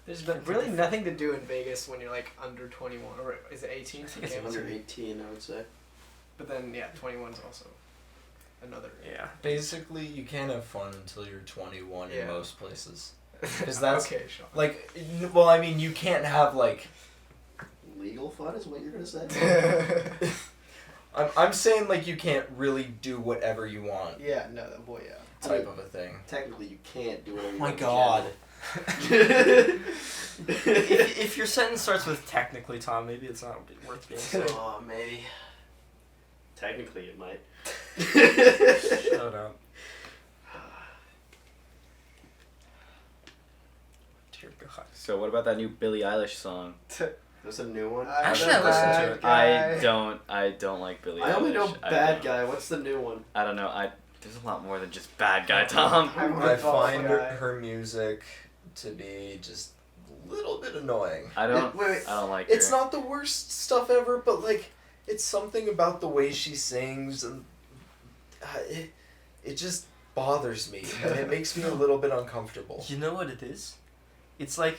There's really nothing to do in Vegas when you're like under 21, or is it 18? It's It's Okay. under 18, I would say. But then 21's also another. Yeah. Basically, you can't have fun until you're 21 in Yeah. most places. 'Cause that's- okay, Sean. Like, well, I mean, you can't have like. Legal fun is what you're gonna say. I'm saying like you can't really do whatever you want Yeah, no, boy, yeah. type of a thing. Technically, you can't do whatever Oh you my want. god. if your sentence starts with technically, Tom, maybe it's not worth being said. Oh, maybe. Technically, it might. Shut up. Dear God. So what about that new Billie Eilish song? There's a new one. Actually, I listened to it. I don't like Billie Eilish. I only know I Bad don't. Guy. What's the new one? I don't know. There's a lot more than just Bad Guy, Tom. I find her music to be just a little bit annoying. I don't. Wait. I don't like It's her. not the worst stuff ever, but like, it's something about the way she sings, and it just bothers me, and it makes me a little bit uncomfortable. You know what it is? It's like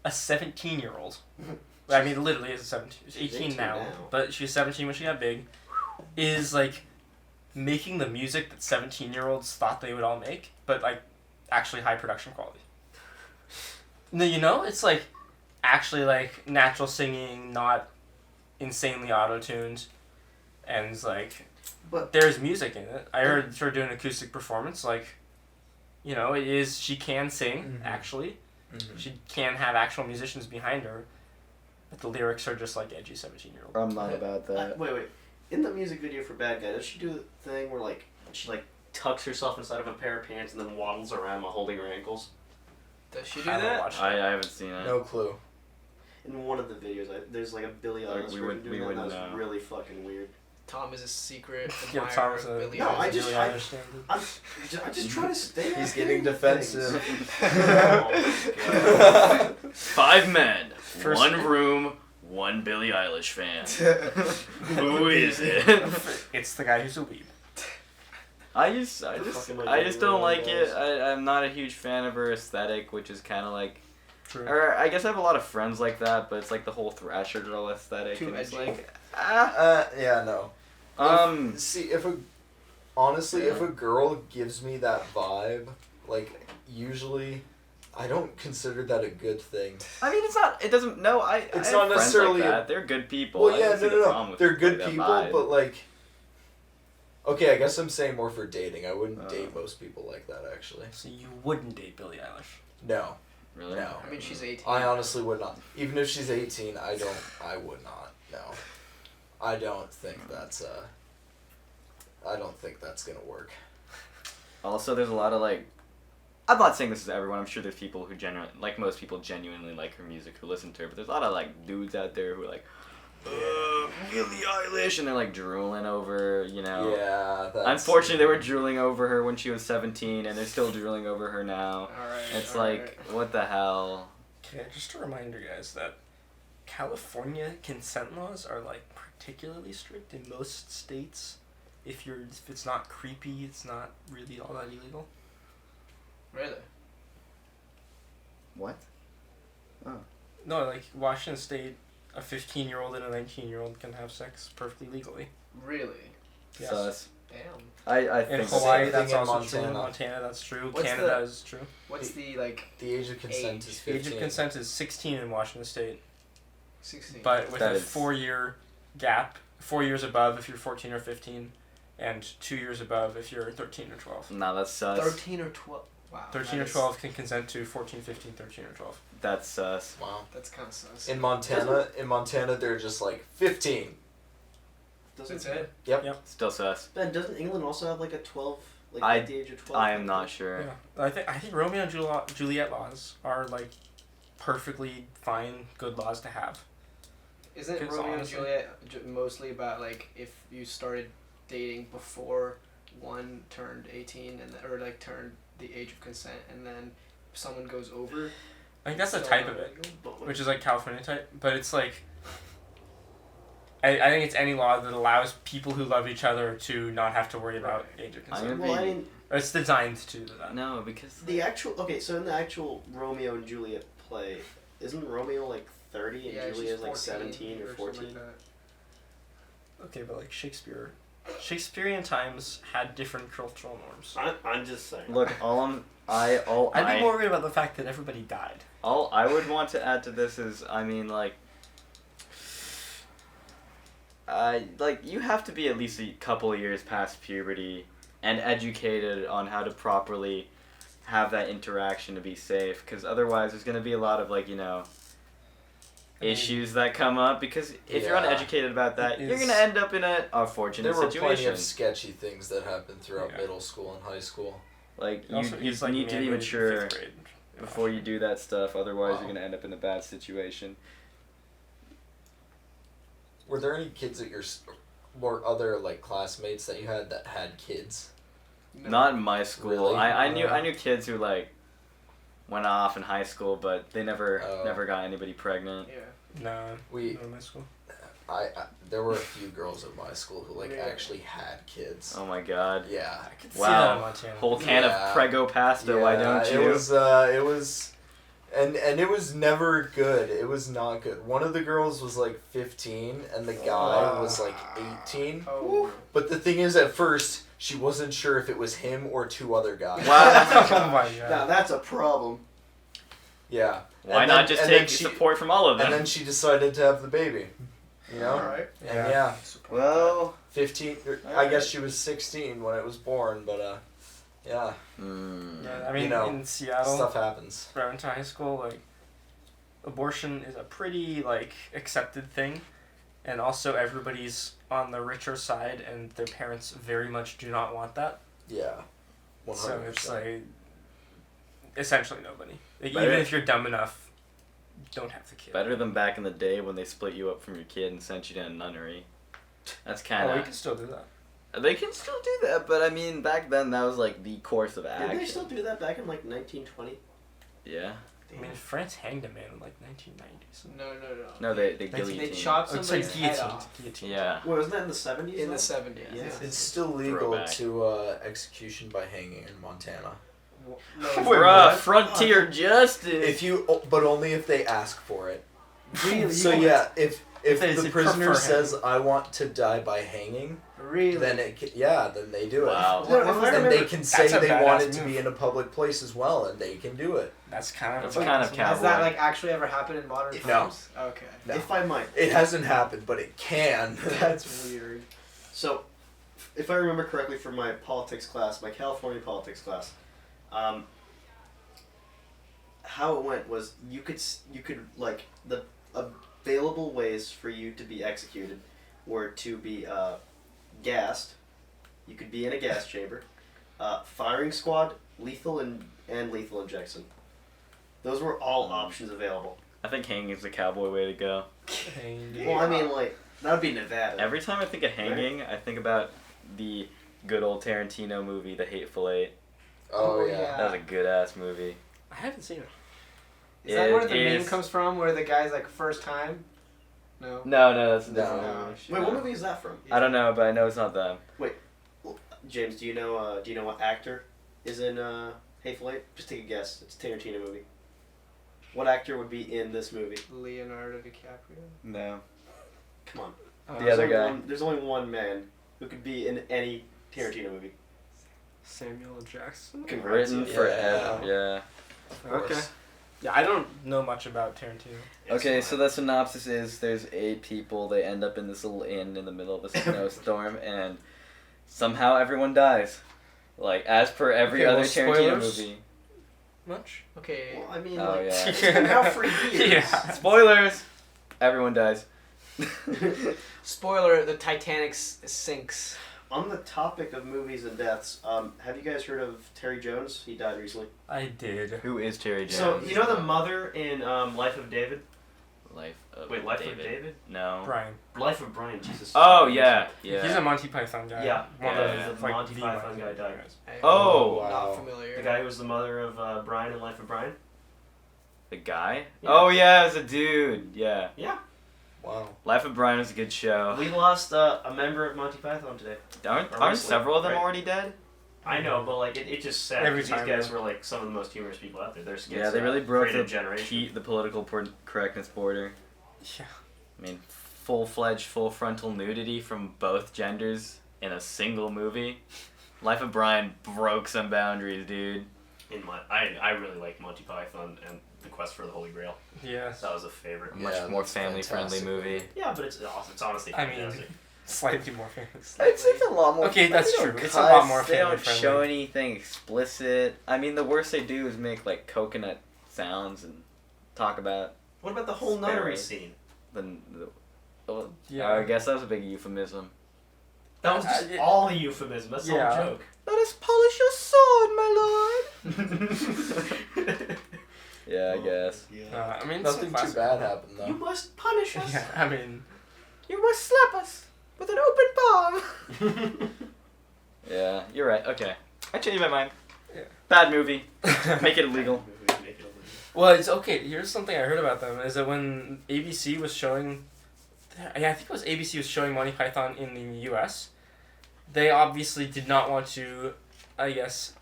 a 17-year-old. I mean, literally, is a 17. She's 18 now, but she was 17 when she got big. Is like making the music that 17-year-olds thought they would all make, but like actually high production quality. No, it's like actually like natural singing, not insanely auto-tuned, and it's like But there's music in it. I heard her do an acoustic performance. Like, it is. She can sing Mhm. actually. Mhm. She can have actual musicians behind her, but the lyrics are just like edgy 17-year-old. I'm not about that. wait. In the music video for Bad Guy, does she do the thing where like She tucks herself inside of a pair of pants and then waddles around while holding her ankles. Does she do I don't that? watch I haven't seen it. No clue. in one of the videos, there's like a Billie Like, Eilish we version would- doing we that, and wouldn't that was know. really fucking weird. Tom is a secret Yeah, admirer Tom's of a Billie No, I Eilish. just- really I- understand it. I'm just trying to stay. He's out getting there. defensive. Oh, 5 men, First- 1 room, 1 Billie Eilish fan. Who is it? It's the guy who's a weeb. I just fucking don't like guys. it. I'm not a huge fan of her aesthetic, which is kind of like True. Or I guess I have a lot of friends like that, but it's like the whole Thrasher girl aesthetic. Too and it's edgy. like, Yeah, no. See, if a girl gives me that vibe, like, usually, I don't consider that a good thing. I mean, it's not. It doesn't. No, It's I not have friends necessarily like a- that. They're good people. Well, I yeah, don't see the no. problem with They're good that people, vibe. but, like... Okay, I guess I'm saying more for dating. I wouldn't date most people like that, actually. So you wouldn't date Billie Eilish? No. Really? No. I mean, she's 18. I honestly would not. Even if she's 18, I would not. No. I don't think that's gonna work. Also, there's a lot of like. I'm not saying this is everyone. I'm sure there's people who most people genuinely like her music who listen to her. But there's a lot of like dudes out there who are like, Billie Eilish, and they're like drooling over, Yeah, that's... Unfortunately, they were drooling over her when she was 17, and they're still drooling over her now. Alright. It's like, what the hell? Okay, just a reminder, guys, that California consent laws are like particularly strict in most states. If it's not creepy, it's not really all that illegal. Really? What? No, like Washington State, a 15-year-old and a 19-year-old can have sex perfectly legally. Really? Yes. Sus. Damn. I In think Hawaii, Same that's thing in also true. In Montana. Montana, that's true. What's Canada the- is true. What's the, like, The age of consent Age. is The 15. age of consent is 16 in Washington State, 16? but with That a is- 4-year gap, 4 years above if you're 14 or 15, and 2 years above if you're 13 or 12. Nah, that's sus. 13 or 12? Wow. 13 that or is- 12 can consent to 14, 15, 13, or 12. That's sus. Wow. That's kind of sus. In Montana, they're just like 15. That's it? Still sus. Ben, doesn't England also have like a 12, like I- at the age of 12? I am not sure. Yeah, I think Romeo and Juliet laws are like perfectly fine, good laws to have. Isn't Because Romeo and honestly- Juliet mostly about, like, if you started dating before one turned 18 or like turned the age of consent, and then someone goes over? I think that's a still type not of it, illegal? which is like California type, but it's like. I think it's any law that allows people who love each other to not have to worry about age of consent. gonna Well, I be- mean, It's designed to do that. No, because the actual so in the actual Romeo and Juliet play, isn't Romeo like 30 and Yeah, she's Juliet is like 14 17 or something 14? like that. Okay, but like Shakespearean times had different cultural norms. I'm just saying. look, I'd be more worried about the fact that everybody died. all I would want to add to this is, I mean, like you have to be at least a couple of years past puberty and educated on how to properly have that interaction to be safe, because otherwise there's going to be a lot of issues that come up, because if you're Yeah. uneducated about that, It you're is- going to end up in a unfortunate There were plenty situation. of sketchy things that happened throughout Yeah. middle school and high school. Like you, Also, you it's, like, need to be mandated in mature 5th grade in before you do that stuff, otherwise Wow. you're going to end up in a bad situation. Were there any kids at or other classmates that you had that had kids? No. Not in my school. Really? I knew kids who went off in high school, but they never got anybody pregnant. Yeah. No, We not in my school. there were a few girls at my school who Really? actually had kids. Oh my god. Yeah. I could see Wow. that in Montana. Whole can Yeah. of Prego pasta, why don't you? It was and it was never good. It was not good. One of the girls was 15 and the guy was 18. Oh. But the thing is, at first she wasn't sure if it was him or two other guys. Wow. Oh my god. Now that's a problem. Yeah. Why And not then- just and take then she- support from all of them? And then she decided to have the baby. You know? Alright. And yeah, well, 15. I guess she was 16 when it was born, but yeah, Yeah, I mean, You know, in Seattle, stuff happens. where I went to high school, abortion is a pretty, accepted thing. And also everybody's on the richer side, and their parents very much do not want that. Yeah. 100%. So it's, essentially nobody. Even Better- if you're dumb enough, don't have the kid. better than back in the day when they split you up from your kid and sent you to a nunnery. That's kind Oh, you of... can still do that. They can still do that, but I mean, back then that was the course of action. Did they still do that back in 1920? Yeah. I mean, France hanged a man in 1990s. No. No, they They guillotined. chopped Oh, it's somebody's head guillotine. off. Guillotine. Yeah. Wait, wasn't that in the 70s? In though? the 70s. Yeah. It's still legal Throwback. to execution by hanging in Montana. No, Bruh, frontier justice. But only if they ask for it. really? So yeah, if They the say prisoner prefer says I want to die by hanging, Really? then then they do it. Wow. No, if I And remember, they can say That's a they want badass it to move. be in a public place as well, and they can do it. That's kind That's of. kind of has cowboy. that like actually ever happened in modern No. times? Okay. No. If I might. It hasn't happened, but it can. That's weird. So, if I remember correctly from my politics class, my California politics class, how it went was you could like the available ways for you to be executed were to be gassed. You could be in a gas chamber, firing squad, lethal and lethal injection. Those were all options available. I think hanging is the cowboy way to go. Well, I mean, like that would be Nevada. Every time I think of hanging, I think about the good old Tarantino movie, The Hateful Eight. Oh, Oh, yeah. yeah. That was a good ass movie. I haven't seen it. Is that where the It meme is- comes from? Where the guy's like first time? No. No, that's a No. different No, movie. shit. Wait, what movie is that from? I don't know, but I know it's not them. James, do you know what actor is in Hateful Eight? Just take a guess. It's a Tarantino movie. What actor would be in this movie? Leonardo DiCaprio. No. Come on. The There's other only guy. there's only one man who could be in any Tarantino movie. Samuel L. Jackson. Congrats. Written Yeah. forever. Yeah. Okay. Yeah, I don't know much about Tarantino. Okay, so the synopsis is there's 8 people. They end up in this little inn in the middle of a snowstorm, and somehow everyone dies. Like, as per every Okay, other well, Tarantino spoilers? movie. Much? Okay. Well, I mean, Oh, like, yeah. it's been out for years. Yeah. Spoilers! Everyone dies. Spoiler: the Titanic sinks. On the topic of movies and deaths, have you guys heard of Terry Jones? He died recently. I did. Who is Terry Jones? So you know the mother in Life of David? Life of Life David. of David? No. Brian. Life of Brian. Jesus. Oh, yeah. Yeah. He's a Monty Python guy. Yeah. One Yeah. of The like, Monty the Python Monty guy died. guys. Oh. Wow. Not familiar. The guy who was the mother of Brian in Life of Brian. The guy? Yeah. Oh, yeah, as a dude. Yeah. Yeah. Wow. Life of Brian was a good show. We lost a member of Monty Python today. Aren't recently, several of them right? already dead? I know, but like it just sad Every because these time, guys yeah. were like some of the most humorous people out there. Their skits, Yeah, they really broke created the a generation. the political correctness border. Yeah. I mean, full-fledged, full frontal nudity from both genders in a single movie. Life of Brian broke some boundaries, dude. I really like Monty Python and The Quest for the Holy Grail. Yes. That was a favorite. A much Yeah, more that's family-friendly fantastic movie. Yeah, but it's awesome. It's honestly I mean, fantastic. slightly more famous. It's a lot more. Okay, that's they don't true. It's a lot more They don't family-friendly. show anything explicit. I mean, the worst they do is make like coconut sounds and talk about What about the whole nunnery Sparrows. scene? oh, Yeah. I guess that was a big euphemism. That was just all a euphemism. That's the Yeah. whole joke. Let us polish your sword, my lord. Yeah, I guess. I mean, Nothing some too classic- bad happened though. You must punish us. Yeah, I mean, You must slap us with an open palm. Yeah, you're right. Okay, I changed my mind. Yeah. Bad movie. Make it illegal. well, it's okay. Here's something I heard about them is that when ABC was showing, yeah, I think it was ABC was showing Monty Python in the U.S. They obviously did not want to, I guess,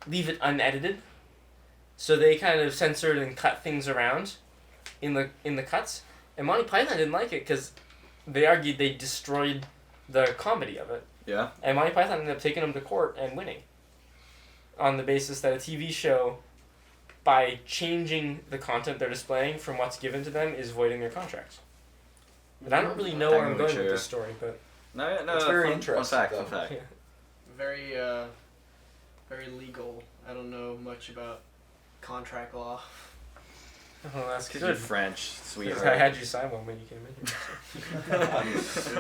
leave it unedited, so they kind of censored and cut things around, in the cuts. And Monty Python didn't like it because they argued they destroyed the comedy of it. Yeah. And Monty Python ended up taking them to court and winning. On the basis that a TV show, by changing the content they're displaying from what's given to them, is voiding their contracts. But I don't really know where I'm going with this story, but No, It's very fun interesting, fact. though. Fun fact. yeah. Very very legal. I don't know much about contract law. Oh, that's Because good. you're French, Because sweetheart. I had you sign one when you came in here.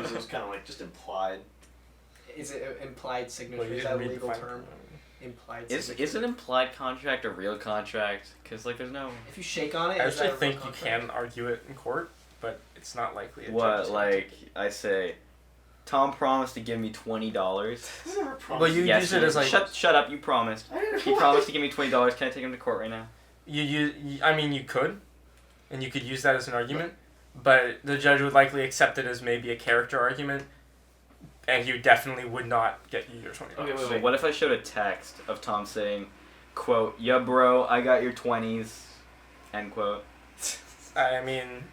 It was kind of like just implied. Is it implied So. signature? Well, you Is didn't that a read the legal fine term? print. Implied Is signature. an implied contract a real contract? Because like there's no. If you shake on it, I is that actually a real think you contract? can argue it in court, but it's not likely. a judge What is gonna like take it. I say, Tom promised to give me $20. Well, you Yes, use it as like shut up. You promised. He promised to give me $20. Can I take him to court right now? you. I mean, you could, and you could use that as an argument, but the judge would likely accept it as maybe a character argument, and you definitely would not get you your $20. Okay, wait, So wait. what if I showed a text of Tom saying, quote, "Yeah, bro, I got your 20s," end quote. I mean,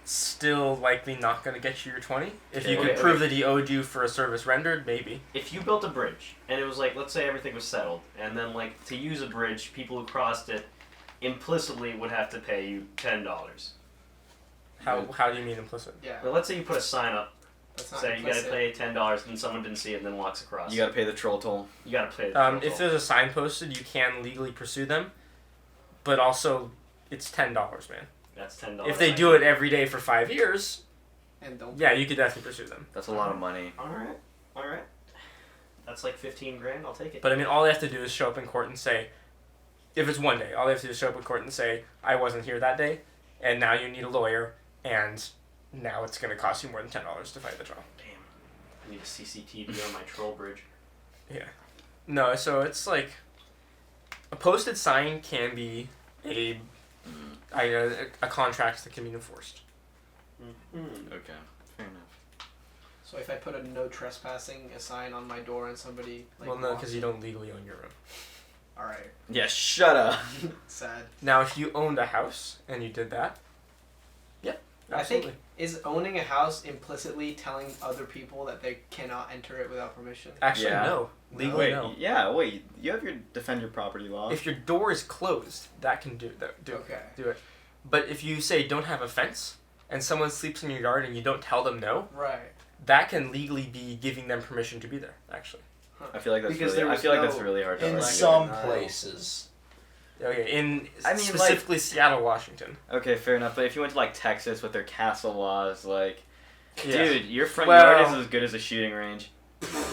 still likely not going to get you your 20. If you Okay, could prove that he owed you for a service rendered, maybe. If you built a bridge and it was like, let's say everything was settled, and then like to use a bridge, people who crossed it implicitly would have to pay you $10. How do you mean implicit? Yeah. But let's say you put a sign up, That's not say you gotta implicit. pay $10, and someone didn't see it and then walks across. You gotta pay the troll toll. You gotta pay the If there's a sign posted, you can legally pursue them, but also it's $10, man. That's $10. If they do it every day for 5 years, And don't. yeah, you could definitely pursue them. That's a lot of money. Alright. That's like 15 grand, I'll take it. But I mean, all they have to do is show up in court and say, if it's one day, all they have to do is show up in court and say, I wasn't here that day, and now you need a lawyer, and now it's going to cost you more than $10 to fight the trial. Damn. I need a CCTV on my troll bridge. No, so it's like, a posted sign can be a contract that can be enforced. Okay, fair enough. So if I put a no trespassing a sign on my door and somebody like. Well, no, walks because you in- don't legally own your room. All right. Yeah, shut up. Sad. Now, if you owned a house and you did that, yeah, I think absolutely. is owning a house implicitly telling other people that they cannot enter it without permission. Actually, Yeah. no. Legally, no. Wait. You have your defend your property law. If your door is closed, that can do Okay. it. But if you say don't have a fence and someone sleeps in your yard and you don't tell them no, Right. that can legally be giving them permission to be there. Actually, I feel like that's Because really. there I was feel like no- that's really hard to In argue. some denial. places. okay. In I mean, specifically Seattle, Washington. Okay, fair enough. But if you went to like Texas with their castle laws, like, Yeah. dude, your front Well- yard is as good as a shooting range.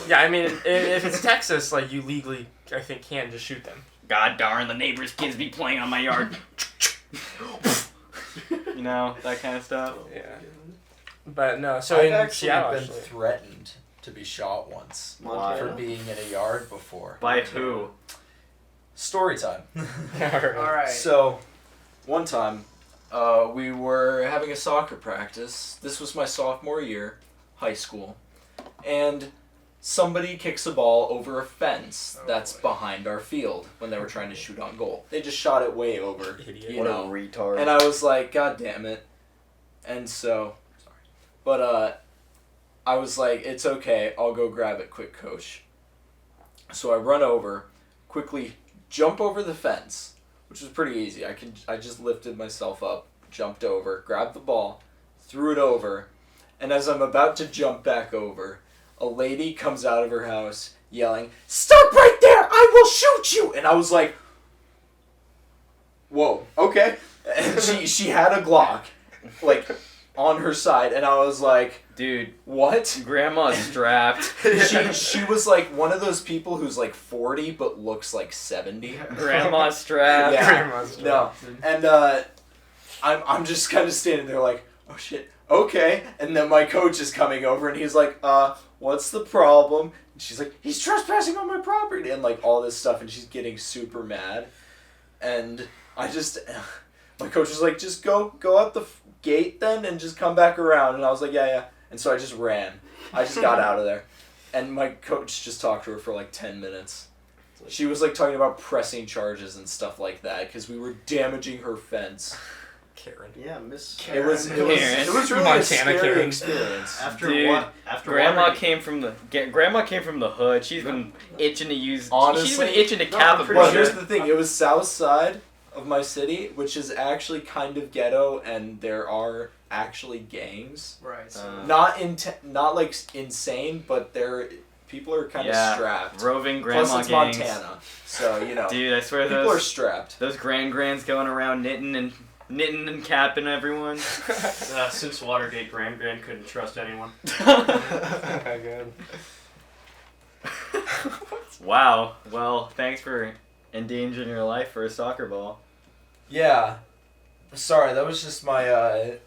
Yeah, I mean, if it's Texas, like you legally, I think, can just shoot them. God darn, the neighbor's kids be playing on my yard. You know, that kind of stuff. Yeah. But no, so I've in actually Seattle, been actually. threatened to be shot once Why? for being in a yard before. By who? Story time. All right. So, one time, we were having a soccer practice. This was my sophomore year, high school, and somebody kicks a ball over a fence that's behind our field when they were trying to shoot on goal. They just shot it way over, Idiot. you What know. a retard. And I was like, God damn it. And so, sorry. But, I was like, it's okay, I'll go grab it quick, coach. So I run over, quickly jump over the fence, which was pretty easy. I just lifted myself up, jumped over, grabbed the ball, threw it over, and as I'm about to jump back over, a lady comes out of her house yelling, "Stop right there! I will shoot you!" And I was like, whoa, okay. And she had a Glock, like, on her side, and I was like, Dude, what? grandma's strapped. She was like one of those people who's like 40 but looks like 70. Grandma's strapped. Yeah. Grandma's No. And I'm just kind of standing there like, oh shit, okay. And then my coach is coming over and he's like, what's the problem? And she's like, he's trespassing on my property and like all this stuff, and she's getting super mad. And I just, my coach was like, just go out the gate then and just come back around. And I was like, yeah. And so I just ran. I just got out of there. And my coach just talked to her for like 10 minutes. She was like talking about pressing charges and stuff like that because we were damaging her fence. Karen. Yeah, Miss. It was Karen. really Montana a scary Karen. experience. After Dude, what? After Grandma Watergate. came from the hood. She's been itching to use. she's Honestly, been itching to no, cap a I'm pretty Well, sure- here's the thing. It was south side of my city, which is actually kind of ghetto, and there are actually gangs. Right. So Not like insane, but people are kind of strapped. Roving grandma Plus, it's gangs. Montana, so you know Dude, I swear people are those strapped. grands going around knitting and capping everyone. Since Watergate, Grand couldn't trust anyone. Good. Wow. Well, thanks for endangering your life for a soccer ball. Yeah. Sorry, that was just my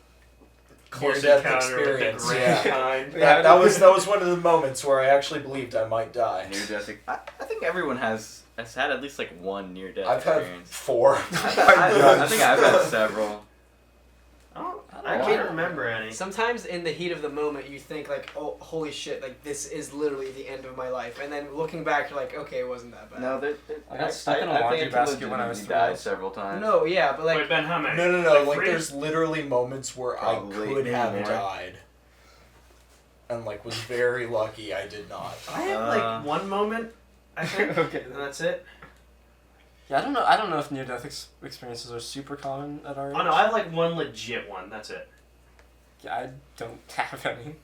Close near-death encounter with the experience. grand Yeah. kind. That was one of the moments where I actually believed I might die. Near death. I think everyone has had at least like one near death I've had experience. 4. I think I've had several. I can't remember any. Sometimes in the heat of the moment, you think like, "Oh, holy shit! Like this is literally the end of my life," and then looking back, you're like, "Okay, it wasn't that bad." No, I got stuck in a laundry basket when I was 3. died several times. No, yeah, but like, Wait, Ben, how many? No. Like, 3? there's literally moments where Probably I could have more. died. And, like, was very lucky I did not. I had like one moment, I think, Okay. and that's it. Yeah, I don't know if near-death experiences are super common at our age. Oh no, I have like one legit one. That's it. Yeah, I don't have any.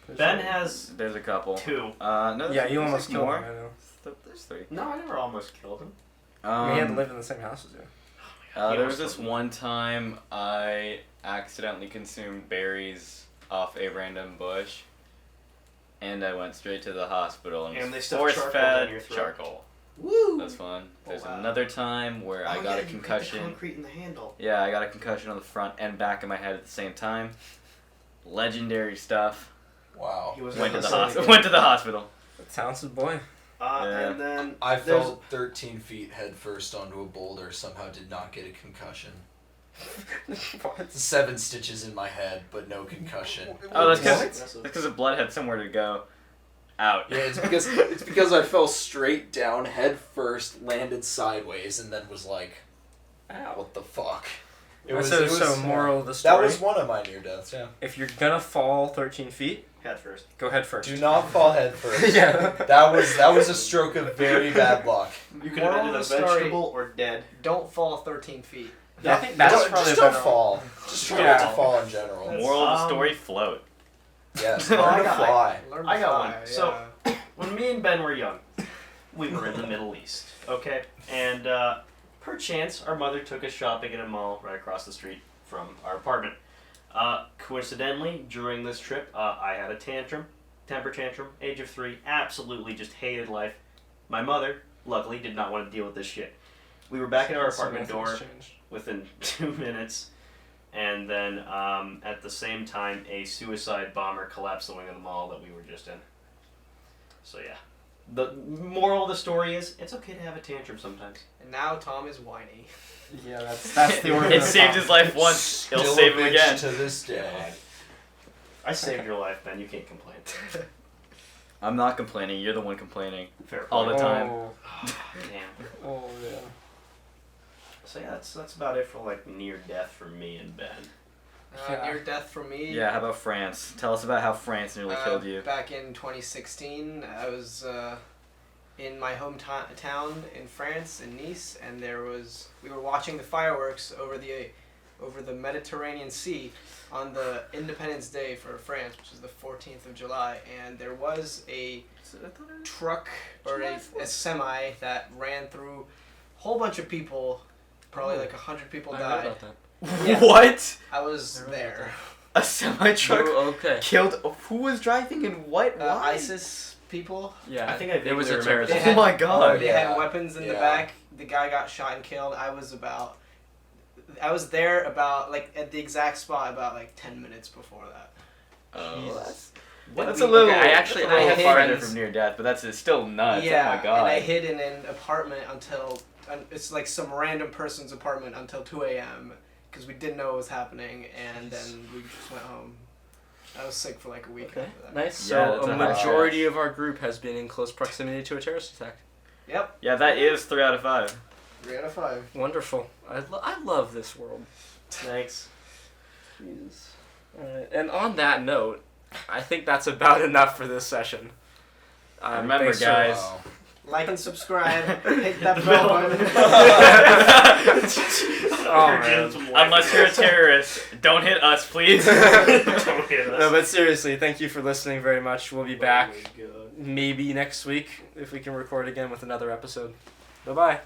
Ben has There's a couple. 2. No. Yeah, you there's almost killed more. him, I know. There's 3. No, I never almost killed him. We had to live in the same house as you. He There was almost this killed me. one time I accidentally consumed berries off a random bush, and I went straight to the hospital and, And they was stuffed charcoal force-fed down your throat. charcoal. woo. That's fun. There's wow. another time where I got a You hit the concussion. concrete in the handle. Yeah, I got a concussion on the front and back of my head at the same time. Legendary stuff. Wow. He was Went to the silly. hospital. Went to the hospital. Talented boy. Yeah. And then I there's- fell 13 feet head first onto a boulder, somehow did not get a concussion. What? 7 stitches in my head, but no concussion. Oh, that's What? because the blood had somewhere to go. Out. Yeah, it's because I fell straight down head first, landed sideways, and then was like, what the fuck? So moral of the story. That was one of my near deaths. Yeah. If you're gonna fall 13 feet, Head first. go head first. Do not fall head first. Yeah. That was a stroke of very bad luck. You could Moral have ended of up the story- vegetable or dead. Don't fall 13 feet. Yeah, I think that's Don't- probably just a don't better fall. Just try Yeah. not to fall in general. Moral of the Um, story: float. Yes, Oh, I learn to got- fly. Learn to I got fly, one. So- yeah. When me and Ben were young, we were in the Middle East, okay? And perchance, our mother took us shopping in a mall right across the street from our apartment. Coincidentally, during this trip, I had a temper tantrum, age of 3, absolutely just hated life. My mother, luckily, did not want to deal with this shit. We were back at our apartment So nothing's door changed. within 2 minutes, and then at the same time, a suicide bomber collapsed the wing of the mall that we were just in. So yeah, the moral of the story is it's okay to have a tantrum sometimes. And now Tom is whiny. Yeah, that's the order. It saved his life once. It'll Still save a him bitch again. to this day. I saved your life, Ben. You can't complain. I'm not complaining. You're the one complaining. Fair All point. the time. Damn. Oh yeah. So yeah, that's about it for like near death for me and Ben. Yeah. Near death for me. Yeah, how about France? Tell us about how France nearly killed you. Back in 2016, I was in my hometown in France, in Nice, and we were watching the fireworks over the Mediterranean Sea on the Independence Day for France, which is the 14th of July, and there was a truck or a semi that ran through a whole bunch of people, probably like 100 people I heard died. about that. Yeah. What? I was I heard there. A semi truck You okay? killed. Who was driving and what? Why? ISIS people. Yeah, I think I it was a vaguely terrorist. remember Oh my god. They yeah. had weapons in the Yeah. back. The guy got shot and killed. I was there about like at the exact spot about like 10 minutes before that. Oh, that's What that's we- a little. okay, I actually- that's a little I hid farther in- from near death, but that's still nuts. Yeah, Oh my god. and I hid in an apartment until it's like some random person's apartment until 2 a.m. because we didn't know what was happening, and then we just went home. I was sick for like a week Okay, after that. nice. Yeah, So that's a a high majority of our group has been in close proximity to a terrorist attack. Yep, Yeah, that is 3 out of 5. 3 out of 5. Wonderful. I love this world. Thanks. Jesus. Alright, and on that note, I think that's about enough for this session. Remember, thanks for- guys. Wow. Like and subscribe. Hit that bell button. Oh, man. Unless you're a terrorist, don't hit us, please. Don't hit us. No, but seriously, thank you for listening very much. We'll be back Oh my God. maybe next week if we can record again with another episode. Bye-bye.